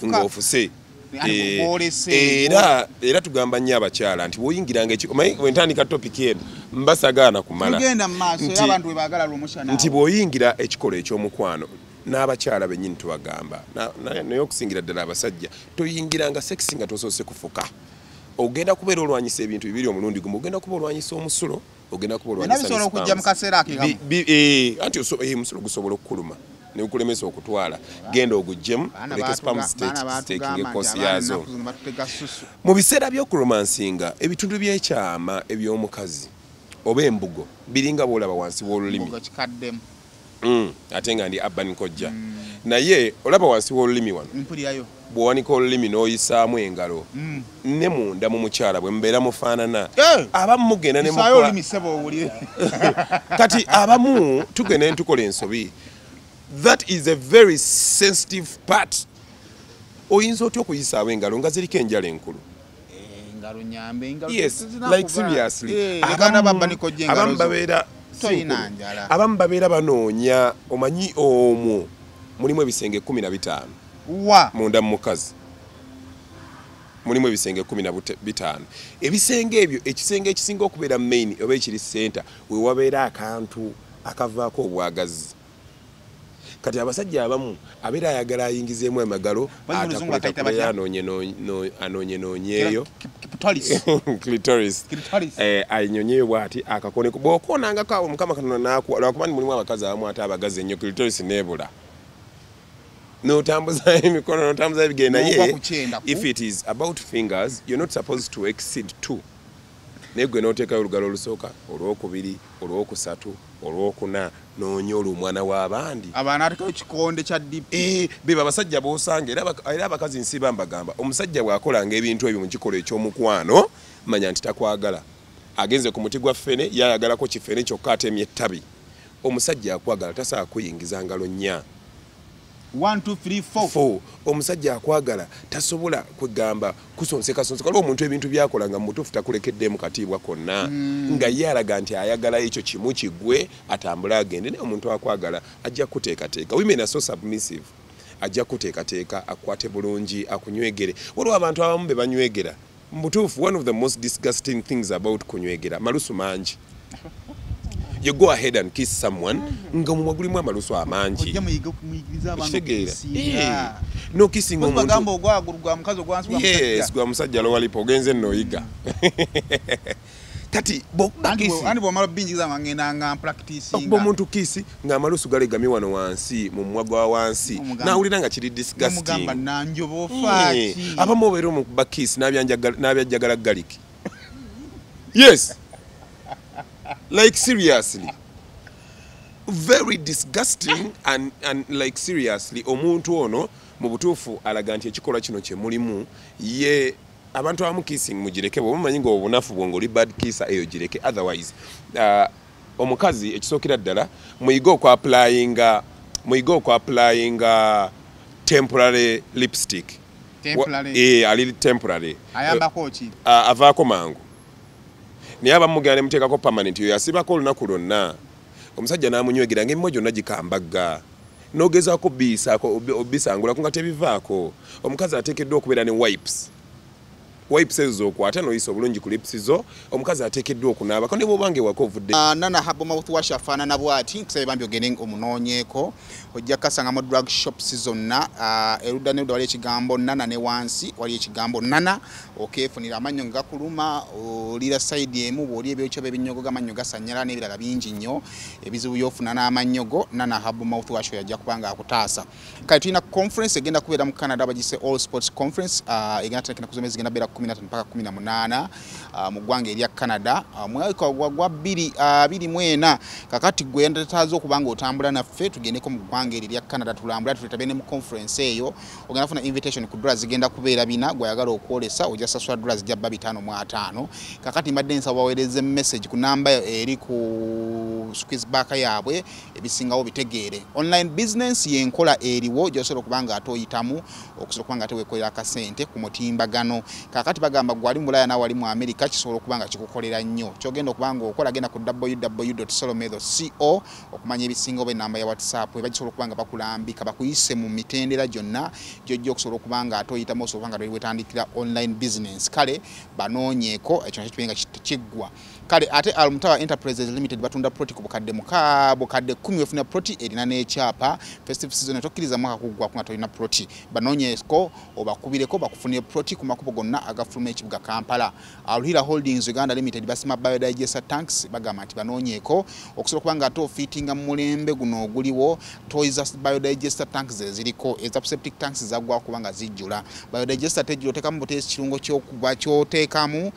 ng'ofuse era tugamba nnyo abakyala nti bw'oyingiranga wentandika topiki eno mbasagaana kumala nti bw'oyingira ekikolo ekyomukwano n'abakyala bennyini tubagamba naye okusingira ddala abasajja toyingiranga sekisi nga tosoose kufuka ogenda kubeera olwanyisa ebintu bibiri omulundi gumu ogenda kuba olwanyisa omusulo ogenda kuba olwanyisa okujja mu kaseera akikamu anti omusulo gusobola okukuluma ne gukulemesa okutwala genda oguggyemu oleke spam staking ekoosi yaazo mu biseera by'okuromansinga ebitundu by'ekyama eby'omukazi oba embugo biringa bw'olaba wansi w'olulimi ate nga ndi urban kojja naye olaba wansi w'olulimi wano bw'owanika olulimi n'oyisaamu engalo ne munda mu mukyala bwe mubeera mufaanana abamu mugenda ne kati abamu tugenda ne tukola ensobi that is a very sensitive part oyinza otya okuyisaamu engalo nga ziriko enjala enkulu yes like seriously abamu babeera banoonya omanyi omwo mulimu ebisenge 15 munda mu mukazi mulimu ebisenge 15 ebisenge ebyo ekisenge ekisinga okubeera main oba ekiri center we wabeera akantu akavaako obwagazi kati abasajja abamu abeera ayagala ayingizeemu amagalo atakuleta anoonyeeyo clitoris ayinyonyeyo bw'ati akakone bw'okoonangako awo mukama Katonda n'akuwa lwakuba mulimu abakazi abamu ate abagazi ennyo clitoris neebula notambuza emikono notambuza ebigere naye if it is about fingers you're not supposed to exceed 2 naye gwe n'oteekayo olugalo olusooka olwokubiri olwokusatu olwokuna n'onyola omwana w'abandi abaana atekayo kikonde kya dipi beba abasajja b'osanga era abakazi nsiba mbagamba omusajja bw'akolanga ebintu ebyo mu kikolo ekyomukwano manya nti takwagala agenze ku muti gwa ffene yayagalako kifene kyokka atemye ettabi omusajja akwagala tasobola kuyingiza ngalo nnya 1 2 3 4 omusajja akwagala tasobola kwegamba kusonseka waliwo omuntu ebintu byakola nga mutuufu takulekeddemu katiibwa konna nga ye alaga nti ayagala ekyo kimu kigwe atambule agende naye omuntu akwagala ajja kuteekateeka women are so submissive ajja kuteekateeka akwate bulungi akunywegere waliwo abantu abamu be banywegera mu butuufu one of the most disgusting things about kunywegera malusu mangi you go ahead and kiss someone nga mu magulimu amalusu amangi no kissing omuntu yes gwa musajja lo walipo ogenze noyiga kati bw'omala bingiza ngenda nga practicing omuntu kisi nga amalusu galegami wano wansi mu mwago wa wansi nawulira nga kiri disgusting abamu obeera omukuba kiss n'abyajjagala garlic yes like seriously very disgusting and like seriously omuntu ono mu butuufu alaga nti ekikolwa kino kye mulimu ye abantu abamu kissing mugireke bwe mumanyi nga obunafu bwongo oli bad kissa eyo gireke otherwise omukazi ekisookera ddala muyiga okwapplyinga temporary lipstick ali temporary ayambako ki avaako mangu naye abamugera ne muteekako permanent yo yasibako olunaku lwonna omusajja n'amunywegera ng'emimwa gyonna gikambagga n'ogezaako obisangulako nga tebivaako omukazi ateekeddwa okubeera ne wipes ezo zokwata noyisa obulungi ku lips zo omukazi ateekeddwa okunaabako ne bw'obanga ewaka ovudde nana habo mouthwash afaanana bw'ati nkusaba bambi ogende omunoonyeeko ojja kasanga mu drug shops zonna erudda nerudda wali ekigambo nana ne wansi wali ekigambo nana okeefunira amannyo nga gakuluma olira sayidi emu bw'oli ebyokyo b'ebinyogo g'amannyo gasanyala n'ebirala bingi nnyo ebizibu by'ofuna n'amannyogo nana habo mouthwash yajja kubanga akutaasa kale tulina conference egenda kubeera mu Canada bagise All Sports Conference egenda tekena kuzomezi egenda beera 15 mpaka 18 mu ggwanga erya Canada mwaka gwa 2024 kakati gwe ndatazo okubanga otambula naffe tugendeko mu ggwanga erya Canada tulambula tutabe mu conference eyo ogenda funa invitation ku dollars zigenda kubeera bina gwayagala okwolesa ojja sasula dollars jja 5 kakati mbadde nsaba baweereze message ku namba eri ku squeeze back yaabwe ebisingawo bitegeere online business yenkola eriwo gyosobola okubanga atoyitamu okusobola kubanga atewekolera akasente ku mutimbagano kakati bagamba gwali mu Bulaya nawe ali mu America kisobola okubanga kikukolera nnyo kyogenda okubanga okola genda ku www.solomedo.co okumanya ebisingo be namba ya WhatsApp ebagisobola okubanga bakulambika bakuyise mu mitendera gyonna gyojja okusobola okubanga atoyitamu osobola okubanga wetandikira online business kale banoonyeeko ekyo kibenga kiggwa kale ate Almutawa Enterprises Limited batunda proti ku bukadde mukabo kadde 10 wefuna proti erina n'ekyapa festive season etokiriza mwaka kugwa kunga tolina proti banoonyeeko obakubireko bakufunire proti ku makubo gonna agafuluma ekibuga Kampala Aluhira Holdings Uganda Limited basima biodigester tanks bagamba nti banoonyeeko okusobola kubanga ato fittinga mu mulembe guno oguliwo toys biodigester tanks ziriko eza septic tanks zagwa kubanga zijjula biodigester tejjula otekamu butesi kirungo ky'okuba kyoteekamu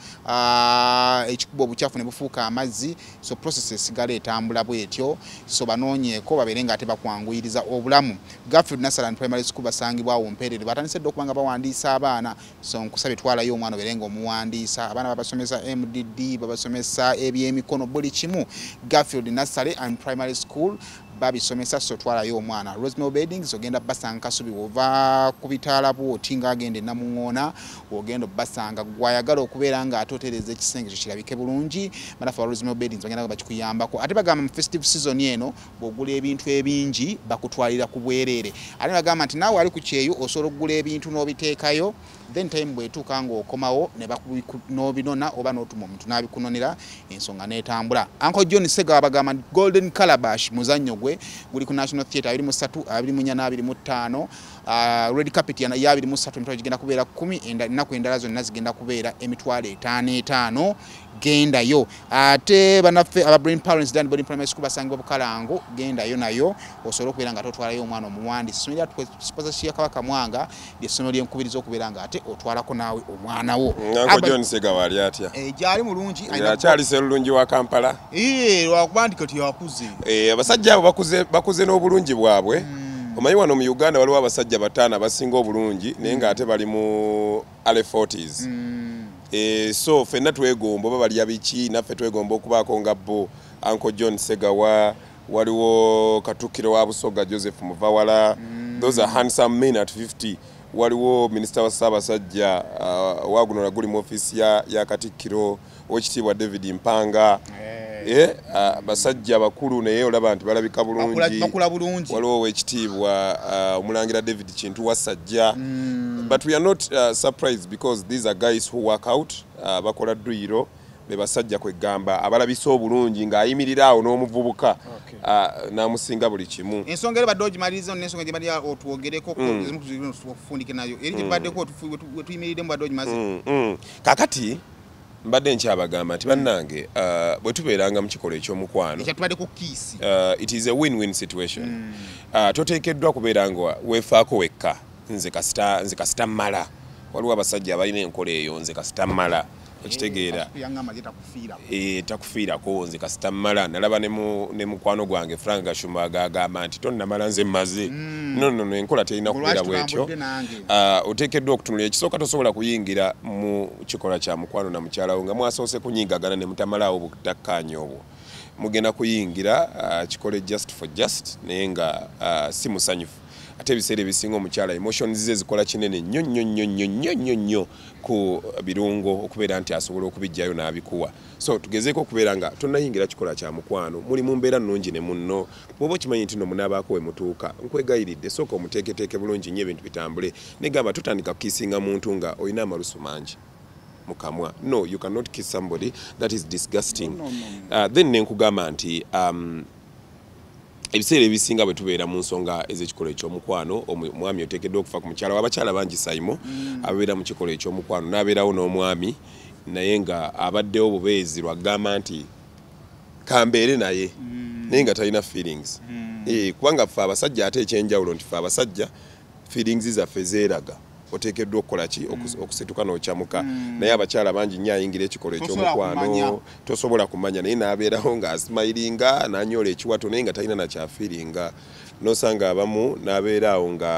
ekikubo obuchafu ne bufuuka amazzi so processes sigala etambula bwetyo so banoonyeeko babeere nga ate bakwanguyiriza obulamu Garfield Nassar Primary School basangibwawo mperere batandisedde okubanga bawandiisa abaana so nkusabe twalayo omwana obeere nga omuwandiisa abaana babasomesa MDD babasomesa ebyemikono buli kimu Garfield Nassar Primary School babisomesa so twalayo omwana Rosemary Beddings ogenda basanga kasubi ova kubitala bwotinga agende namuŋona ogenda basanga gwayagala okubeera nga atotereza ekisenge kyo kirabike bulungi manafa Rosemary Beddings bagenda bakikuyambako ate bagamba mu festive season eno bogula ebintu ebingi bakutwalira ku bwerere ate bagamba nti nawe ali ku kyeyo osobola okugula ebintu n'obiteekayo then time bwetuuka nga okomawo ne bakubinona oba n'otuma omuntu n'abikunonera ensonga n'etambula Uncle John Sega bagamba Golden Calabash muzannyo guli ku National Theatre 23 24 25 red carpet ya 23 emitwalo gigenda kubeera 10 ennaku endala zonna zigenda kubeera emitwalo 5 genda yo ate banaffe aba brain parents dan body primary school basangibwa Bukalango genda yo nayo osobola okubeera nga totwalayo omwana omuwandiisi essomero lya sponsorship ya Kabaka Mwanga ly'essomero ly'enkubiriza okubeera nga ate otwalako naawe omwana wo Uncle John Sega wali atya gyali mulungi akyali sserulungi wa Kampala lwakuba nti kati yakuze abasajja abo bakuze n'obulungi bwabwe omanyi wano mu Uganda waliwo abasajja bataano abasinga obulungi naye nga ate bali mu early 40s so fenna twegomba oba balya biki naffe twegomba okubaako nga bo Uncle John Segawa waliwo Katukiro wa Busoga Joseph Muvawala those are handsome men at 50 waliwo Minister wa Ssaabasajja wagunola guli mu office ya Katikkiro Oweekitiibwa David Mpanga basajja bakulu naye olaba nti balabika bulungi waliwo Oweekitiibwa Omulangira David Kintu Wasajja but we are not surprised because these are guys who work out bakola dduyiro be basajja kwegamba abalabisa obulungi ng'ayimirira awo n'omuvubuka n'amusinga buli kimu ensonga eri badde ogimaliriza n'ensonga gye bali otwogereko okufundike nayo eri gye baddeko tuyimiridde mu badde ogimaze kakati mbadde nkyabagamba nti bannange bwe tubeeranga mu kikolo ekyomukwano it is a win-win situation toteekeddwa kubeera nga weefaako wekka nze kasita mmala waliwo abasajja abalina enkola eyo nze kasitamala okitegeera takufiirako nze kasitamala nalaba ne mukwano gwange Frank Gashumba agamba nti tonnamala nze mmaze no enkola terina kubeera bwetyo oteekeddwa okutunula ekisooka tosobola kuyingira mu kikola kya mukwano na mukyalawo nga mwasoose kunyingagana ne mutamalawo butakkaanya obwo mugenda kuyingira kikole just for just naye nga si musanyufu ate ebiseera ebisinga omukyala emotions ze zikola kinene nnyo ku birungo okubeera nti asobola okubijjayo n'abikuwa so tugezeeko okubeera nga tonnayingira kikola kya mukwano muli mu mbeera nnungi ne munno bw'oba okimanyi nti nno munaabaako we mutuuka nkwegayiridde sooka omuteeketeeke bulungi nnyo ebintu bitambule negamba tutandika kukiisinga muntu nga olina amalusu mangi mukamwa no you cannot kiss somebody that is disgusting then nenkugamba nti ebiseera ebisinga bwe tubeera mu nsonga ez'ekikolo ekyomukwano omwami oteekeddwa okufa ku mukyala w'abakyala bangi sayimo ababeera mu kikolo ekyomukwano n'abeerawo n'omwami naye nga abaddewo bubeezi lwagamba nti kambeere naye naye nga talina feelings kubanga ffe abasajja ate ekyenjawulo nti ffe abasajja feelings zaffe zeeraga oteekeddwa okukola ki okusetuka n'okyamuka naye abakyala bangi nnyo ayingira ekikolo ekyomukwano tosobola kumanya naye n'abeeraho ng'asimayiringa n'anyoola ekiwato naye nga talina nakyafiiringa n'osanga abamu n'abeeraawo nga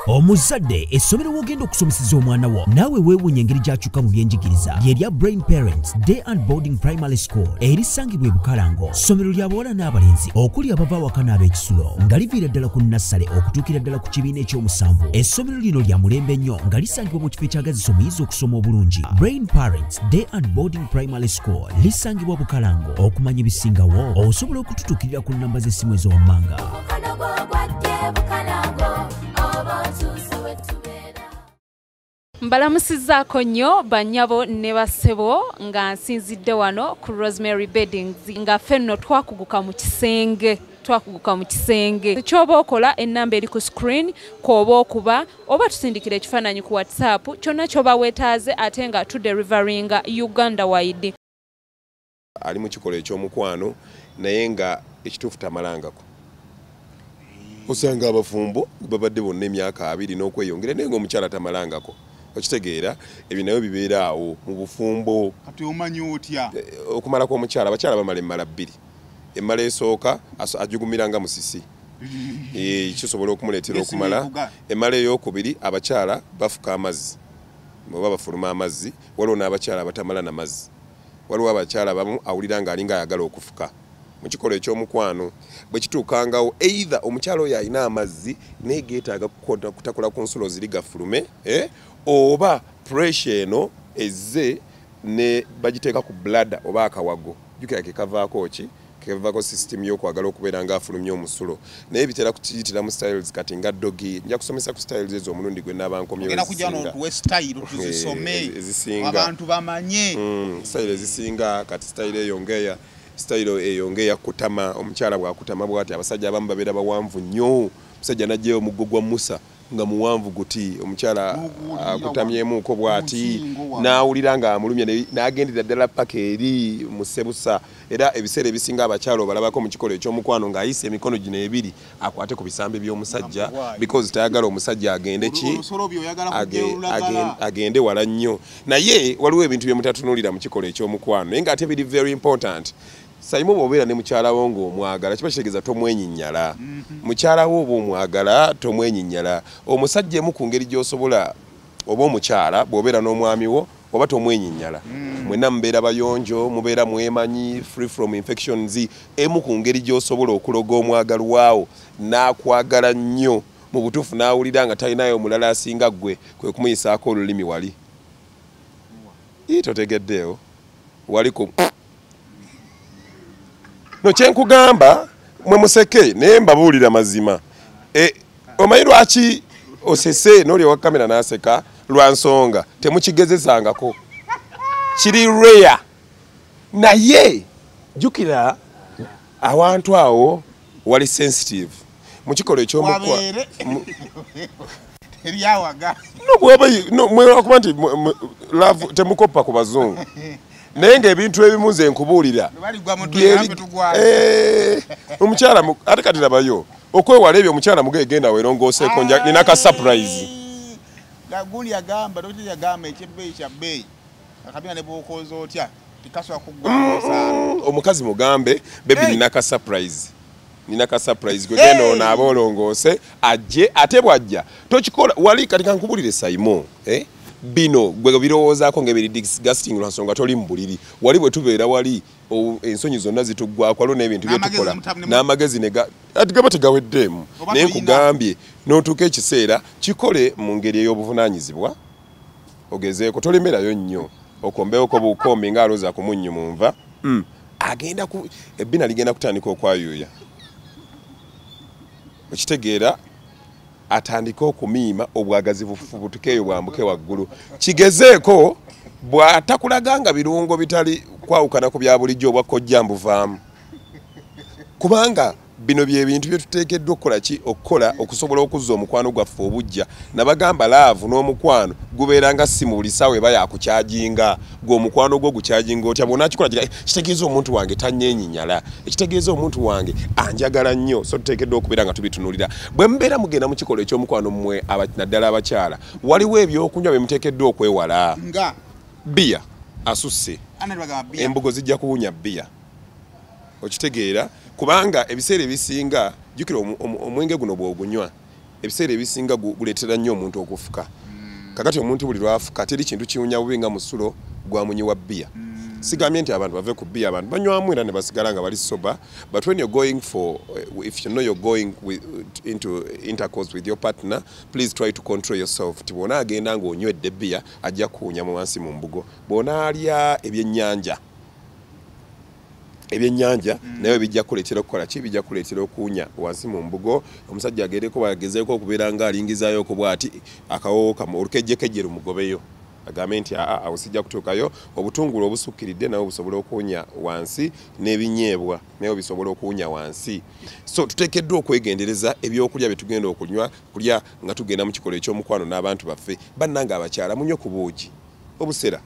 omuzadde essomero w'ogenda okusomeseza omwana wo naawe weewuunya engeri gy'akyuka mu byenjigiriza lyerya Brain Parents Day and Boarding Primary School erisangibwa e Bukalango ssomero lya bawala n'abalenzi okuli abava awaka n'ab'ekisulo nga liviira ddala ku nassale okutuukira ddala ku kibiina ekyomusanvu essomero lino lya mulembe nnyo nga lisangibwa mu kifo ekyagazisa omuyizi okusoma obulungi Brain Parents Day and Boarding Primary School lisangibwa Bukalango okumanya ebisingawo osobola okututuukirira ku nnamba z'essimu ez'owammanga mbalamusizaako nnyo bannyabo ne bassebo nga nsinzidde wano ku Rosemary Beddings nga ffenno twakuguka mu kisenge kyoba okola ennamba eri ku screen kwoba okuba oba tusindikira ekifaananyi ku WhatsApp kyonna kyoba weetaaze ate nga tudeliveringa Uganda wide ali mu kikolo ekyomukwano naye nga ekituufu tamalangako osanga abafumbo babadde bonna emyaka 2 n'okweyongera naye nga omukyala tamalangako okitegeera ebyo nayo bibeera awo mu bufumbo kati omanyi otya okumala kw'omukyala abakyala bamala emmala 2 emmala esooka ajugumiranga musisi kisobola okumuleetera okumala emmala ey'okubiri abakyala bafuka amazzi oba bafuluma amazzi waliwo n'abakyala abatamala n'amazzi waliwo abakyala abamu awulira ng'alinga ayagala okufuka mu kikolo ekyomukwano bwe kituukangawo either omukyala oyo alina amazzi naye geetaaga kutakula ku nsulo ziri gafulume oba pressure eno ezze ne bagiteeka ku bladder oba akawago jukira kekavaako ki kekavaako system y'okwagala okubeera ng'afulumye omusulo naye bitera kukiyitira mu styles kati nga dogi nja kusomesa ku styles ezo omulundi gwe n'abankomyewo ezisinga abantu bamanye style ezisinga kati style eyongeya style eyongeya kutama omukyala bwakutama bwati abasajja abamu babeera bawanvu nnyo omusajja najjeyo omuggo gwa Musa nga muwanvu guti omukyala akutamyemuko bwati n'awulira nga amulumya n'agendera ddala paka eri mu Ssebusa era ebiseera ebisinga abakyala obalabako mu kikolo ekyomukwano ng'ayise emikono gino ebiri akwate ku bisambi by'omusajja because tayagala omusajja agende ki agende wala nnyo naye waliwo ebintu bye mutatunulira mu kikolo ekyomukwano naye ng'ate biri very important Saimo bw'obeera ne mukyala wo ng'omwagala kiba kitegeeza tomwenyinyala mukyala wo oba omwagala tomwenyinyala omusajja emu ku ngeri gy'osobola oba omukyala bw'obeera n'omwami wo oba tomwenyinyala mwenna mubeera bayonjo mubeera mwemanyi free from infections emu ku ngeri gy'osobola okuloga omwagalwawo n'akwagala nnyo mu butuufu n'awulira nga talinayo omulala asinga ggwe kwe kumuyisaako olulimi wali totegeddeewo wali ku no kyenkugamba mwe museke naye mbabuulira mazima omanyi lwaki osese n'oli ewa kamera n'aseka lwa nsonga temukigezesangako kiri rare naye jjukira awantu awo wali sensitive mu kikolo ekyomukwa mwekuba nti temukoppa ku bazungu naye ng'ebintu ebimu nze nkubuulira omukyala ate kati labayo okwewala ebyo omukyala mugegenda werongoseeko nina ka surprise gaguli yagamba doti yagamba ekyebbeeyi kya bbeeyi akabina ne bwokoza otya tikaswa kuggwa omukazi mugambe bebi nina ka surprise gwegenda ono aba olongoose ajje ate bwajja tokikola wali kati kankubulire Simon bino gwe birowoozaako ng'ebiri disgusting lwansonga toli mu buliri wali bwe tubeera wali ensonyi zonna zituggwako waliwo n'ebintu byetukola n'amagezi ati gaba tegaweddeemu naye nkugambye n'otuuka ekiseera kikole mu ngeri ey'obuvunaanyizibwa ogezeeko tolemerayo nnyo okombeeko buukombi ng'alooza ku munnyu mu nva ebbina ligenda kutandika okwayuuya okitegeera atandika okumiima obwagazi bufubutukeeyo bwambuke waggulu kigezeeko bw'atakulaganga birungo bitali kwawukana ku bya bulijjo obwa kojja mbuvaamu kubanga bino byebintu byetuteekeddwa okukola okusobola okuzza omukwano gwaffe obujja nabagamba laavu n'omukwano gubeera nga si mu buli ssaawa eba yakukyajinga gw'omukwano gwo gukyajinga otya bw'onaakikola kitegeeza omuntu wange tannyenyinyala ekitegeeza omuntu wange anjagala nnyo so tuteekeddwa okubeera nga tubitunulira bwe mubeera mugenda mu kikolwa eky'omukwano mmwe naddala abakyala waliwo ebyokunywa bye muteekeddwa okwewala nga bbiya asusse embugo zijja kuwunya bbiya okitegeera kubanga ebiseera ebisinga jukira omwenge guno bw'ogunywa ebiseera ebisinga guleetera nnyo omuntu okufuka kakati omuntu buli lwafuka teri kintu kiwunya bubi nga musulo gwamunyiwa bbiya sigambye nti abantu bave ku bbiya abantu banywamu era ne basigala nga bali soba but when you're going for if you know you're going into intercourse with your partner please try to control yourself ti bw'ona agenda ng'onywedde bbiya ajja kuwunya mu wansi mu mbugo bw'ona alya ebyennyanja naye bijja kuleetera okukola ki bijja kuleetera okuwunya wansi mu mbugo omusajja agereko bagezeeko okubeera nga alingizaayo ko bw'ati akawoowo kamu olukejjekejje lumugobeyo agambe nti awo sijja kutuukayo obutungulu obusukkiridde nawe busobola okuwunya wansi n'ebinyeebwa naye bisobola okuwunya wansi so tuteekeddwa okwegendereza ebyokulya bye tugenda kulya nga tugenda mu kikolo eky'omukwano n'abantu baffe bannange abakyala munywe ku buugi obusera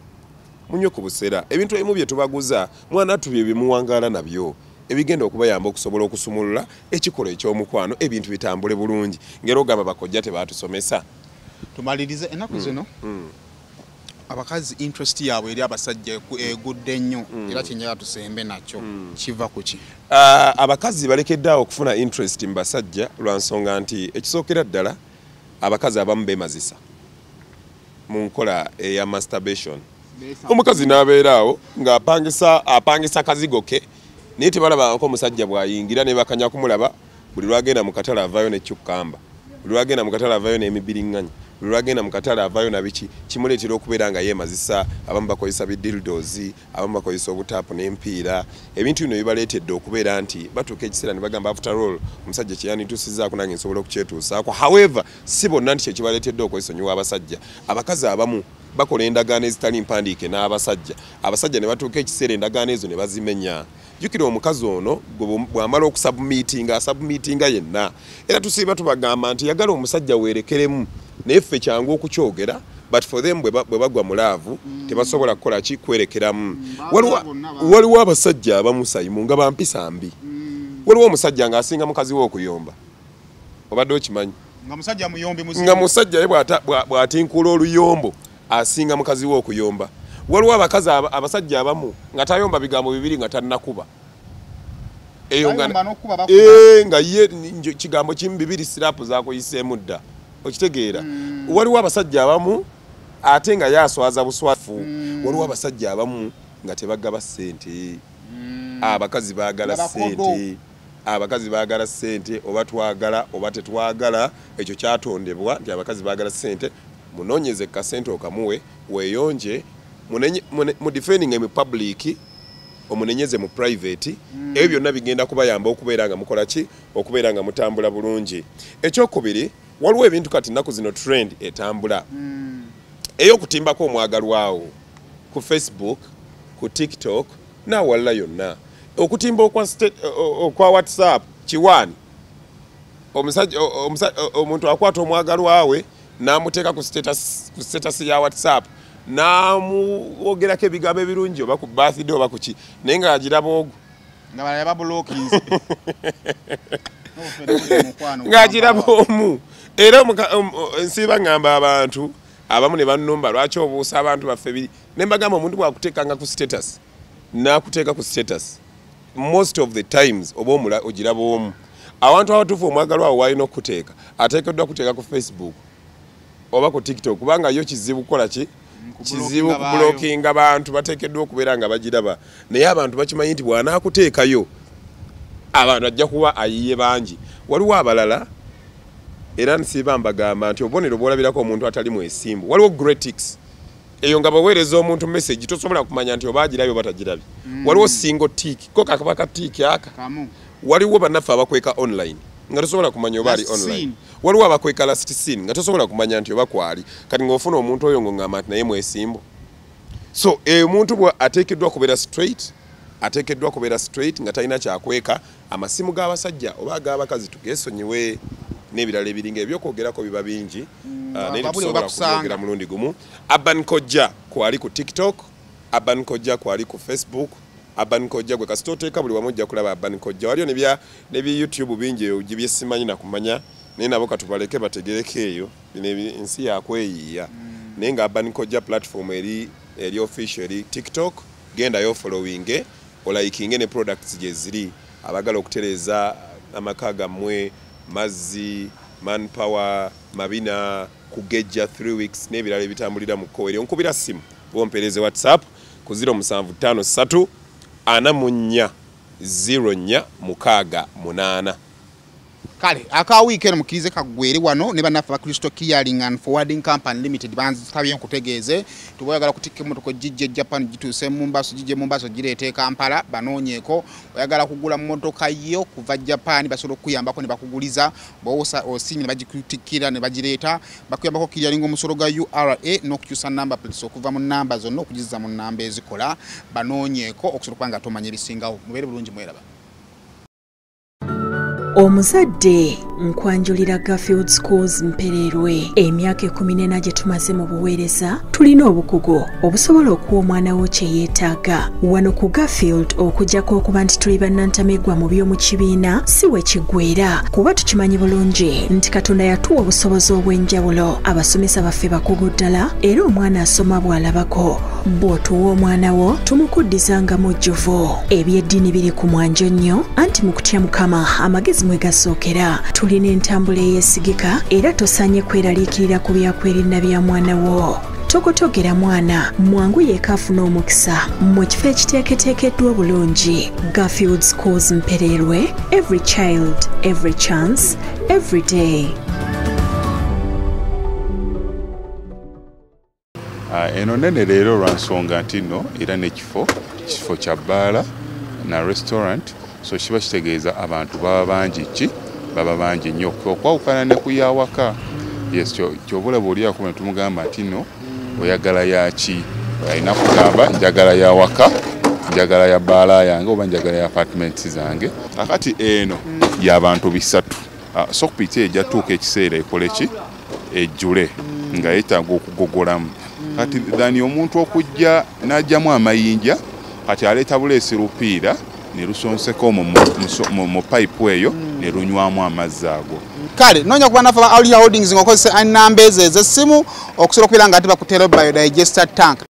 munyo ku busera ebintu ebimu bye tubaguza mwana tubye bimuwangaala nabyo ebigenda okubayamba okusobola okusumulula ekikola eky'omukwano ebintu bitambule bulungi ngero ogamba bakojja tebatusomesa tumalirize ennaku zino abakazi interest yaabwe eri abasajja egudde nnyo era kyenyaga tusembe nakyo kiva ku ki abakazi balekeddaawo okufuna interest mu basajja lwa nsonga nti ekisookera ddala abakazi abamu beemazisa mu nkola eya masturbation omukazi n'abeeraawo ng'apangisa kazigo ke naye tebalabako omusajja bw'ayingira ne bakanya kumulaba buli lwagenda mu katale avaayo ne cukkamba buli lwagenda mu katale avaayo n'emibiriŋŋanyi buli lwagenda mu katale avaayo na biki kimuleetera okubeera nga yeemazisa abamu bakozesa bidildozi abamu bakozesa obutaapu n'empiira ebintu bino bibaleetedde okubeera nti batuuka ekiseera ne bagamba after all omusajja kyeyanituusizaako nange nsobola okukyetuusaako however si bonna nti kyekibaleetedde okwesonyiwa abasajja abakazi abamu bakola endagaano ezitali mpandiike n'abasajja abasajja ne batuuka ekiseera endagaano ezo ne bazimenya jjukira omukazi ono bw'amala okusabumiitinga asabumiitinga yenna era tusiiba tubagamba nti yagala omusajja weerekeremu naye ffe kyangu okukyogera but for them bwe bagwa mu laavu tebasobola kukola ki kwerekeramu waliwo abasajja abamu Simon nga bampisa mbi waliwo omusajja ng'asinga mukazi we okuyomba obadde okimanyi nga musajja ye bw'atinkula oluyombo asinga mukazi we okuyomba waliwo abakazi abasajja abamu nga tayomba bigambo bibiri nga tannakuba eyo nga ye kigambo kimu bibiri sirapu zakuyiseemu dda okitegeera waliwo abasajja abamu ate nga yaswaza buswafu waliwo abasajja abamu nga tebagaba ssente abakazi baagala ssente oba twagala oba tetwagala ekyo kyatondebwa nti abakazi baagala ssente munoonyeze kasente okamuwe weeyonje mu defending mu public omunenyeze mu private ebyo byonna bigenda kubayamba okubeera nga mukola ki okubeera nga mutambula bulungi ekyokubiri waliwo ebintu kati nnaku zino trend etambula ey'okutimbako omwagalwawo ku Facebook ku TikTok n'awalala yonna okutimba okwa WhatsApp kiwani omuntu akwata omwagalwawe n'amuteeka ku status ya WhatsApp n'amuwogerako ebigambo ebirungi oba ku birthday oba ku ki naye nga agiraba ogwo nga balaba blockies ng'agiraba omu era nsiba ngamba abantu abamu ne bannumba lwaki obuusa abantu baffe biri ne mbagamba omuntu bwakuteekanga ku status n'akuteeka ku status most of the times oba ogiraba omu abantu abatuufu omwagalwa awo walina okuteeka ateekeddwa kuteeka ku Facebook oba ku TikTok kubanga yo kizibu kukola ki kizibu kubulookinga bantu bateekeddwa okubeera nga bagiraba naye abantu bakimanyi nti bw'anaakuteekayo abantu ajja kuba ayiye bangi waliwo abalala era nsiba mbagamba nti obubonero bwolabirako omuntu atali mwesimbu waliwo gretics eyo nga baweereza omuntu message tosobola kumanya nti oba agirabye oba tagirabye waliwo single tick ko kakaba ka tick aka waliwo bannaffe abakweka online nga tosobola kumanya oba ali online waliwo abakweka last scene nga tosobola kumanya nti oba kwali kati ng'ofuna omuntu oyo ng'ongamba nti naye mwesimbu so omuntu bwe ateekeddwa kubeera straight nga talina kyakweka amasimu g'abasajja oba ag'abakazi tugeesonyiwe n'ebirala ebiringa ebyokwogerako biba bingi naye tusobola kubyogera mulundi gumu Urban Kojja kwali ku TikTok Urban Kojja kwali ku Facebook Urban Kojja gwe kasita oteeka buli wamu ojja kulaba Urban Kojja waliyo ne bi YouTube bingi eyo byesimanyi nakumanya naye nabo katubaleke bategereko eyo ensi yakweyiiya naye nga Urban Kojja platform eri official eri TikTok gendayo following olaikinge ne products gye ziri abagala okutereeza amaka gammwe mazzi manpower mabina kugejja 3 weeks n'ebirala ebitambulira mu kkowe onkubira simu bompereze WhatsApp ku 0753 44 04 68 kale aka weekend mukirize kagwere wano ne banafa Crystal Clearing and Forwarding Company Limited banzitabye nkutegeeze tuboyagala kutike motoko jijje Japan jituse Mombasa girete Kampala banonyeko oyagala kugula motoka yo kuva Japan basobola kuyambako ne bakuguliza bowosa osinyi ne bagikutikira ne bagireta bakuyambako clearing omusoro ga URA n'okukyusa number plates okuva mu namba zonna okugiza mu namba ezikola banonyeko okusobola kwanga tomanya ebisingawo mubere bulungi mweraba. Omuzadde nkwanjulira Garfield Schools Mpererwe emyaka 14 gye tumaze mu buweereza tulina obukugu obusobola okuwa omwana wo kye yeetaaga wano ku Garfield okujjako okuba nti tuli bannantamegwa mu by'omu kibiina si we kiggweera kuba tukimanyi bulungi nti Katonda yatuwa obusobozi obw'enjawulo abasomesa baffe bakugu ddala era omwana asoma bw'alabako bw'otuwa omwana wo tumukuddizanga mujjuvu ebyeddiini biri ku mwanjo nnyo anti mu kutya Mukama amagezi mwe gasookera tulina entambula eyesigika era tosanye kweraliikirira ku byakwerinda bya mwana wo tokotogera mwana mwangu yeekafuna omukisa mu kifo ekiteeketeekeddwa obulungi Garfield Schools Mpererwe every child every chance every day. Eno nene leero lwa nsonga nti nno era n'ekifo kya bbaala na restaurant so kiba kitegeeza abantu baba bangi nnyo okwawukana ne ku yawaka yes kyobula bw'oliako ne tumugamba nti nno oyagala yaki alina kugamba njagala yawaka njagala ya bbaala yange oba njagala ya apartments zange kakati eno y'abantu bisatu so kupita ejja tuuka ekiseera ekole ki ejjule nga yeetaaga okugogolamu kati dhani omuntu okujja n'ajjamu amayinja kati aleeta buleesi lupiira ne lusonseko mu pipe eyo ne lunywamu amazzi ago kale nonya kuba nafa Aulia Holdings ngokozesa namba ez'essimu okusobola okubeera nga ati bakutera biodigester tank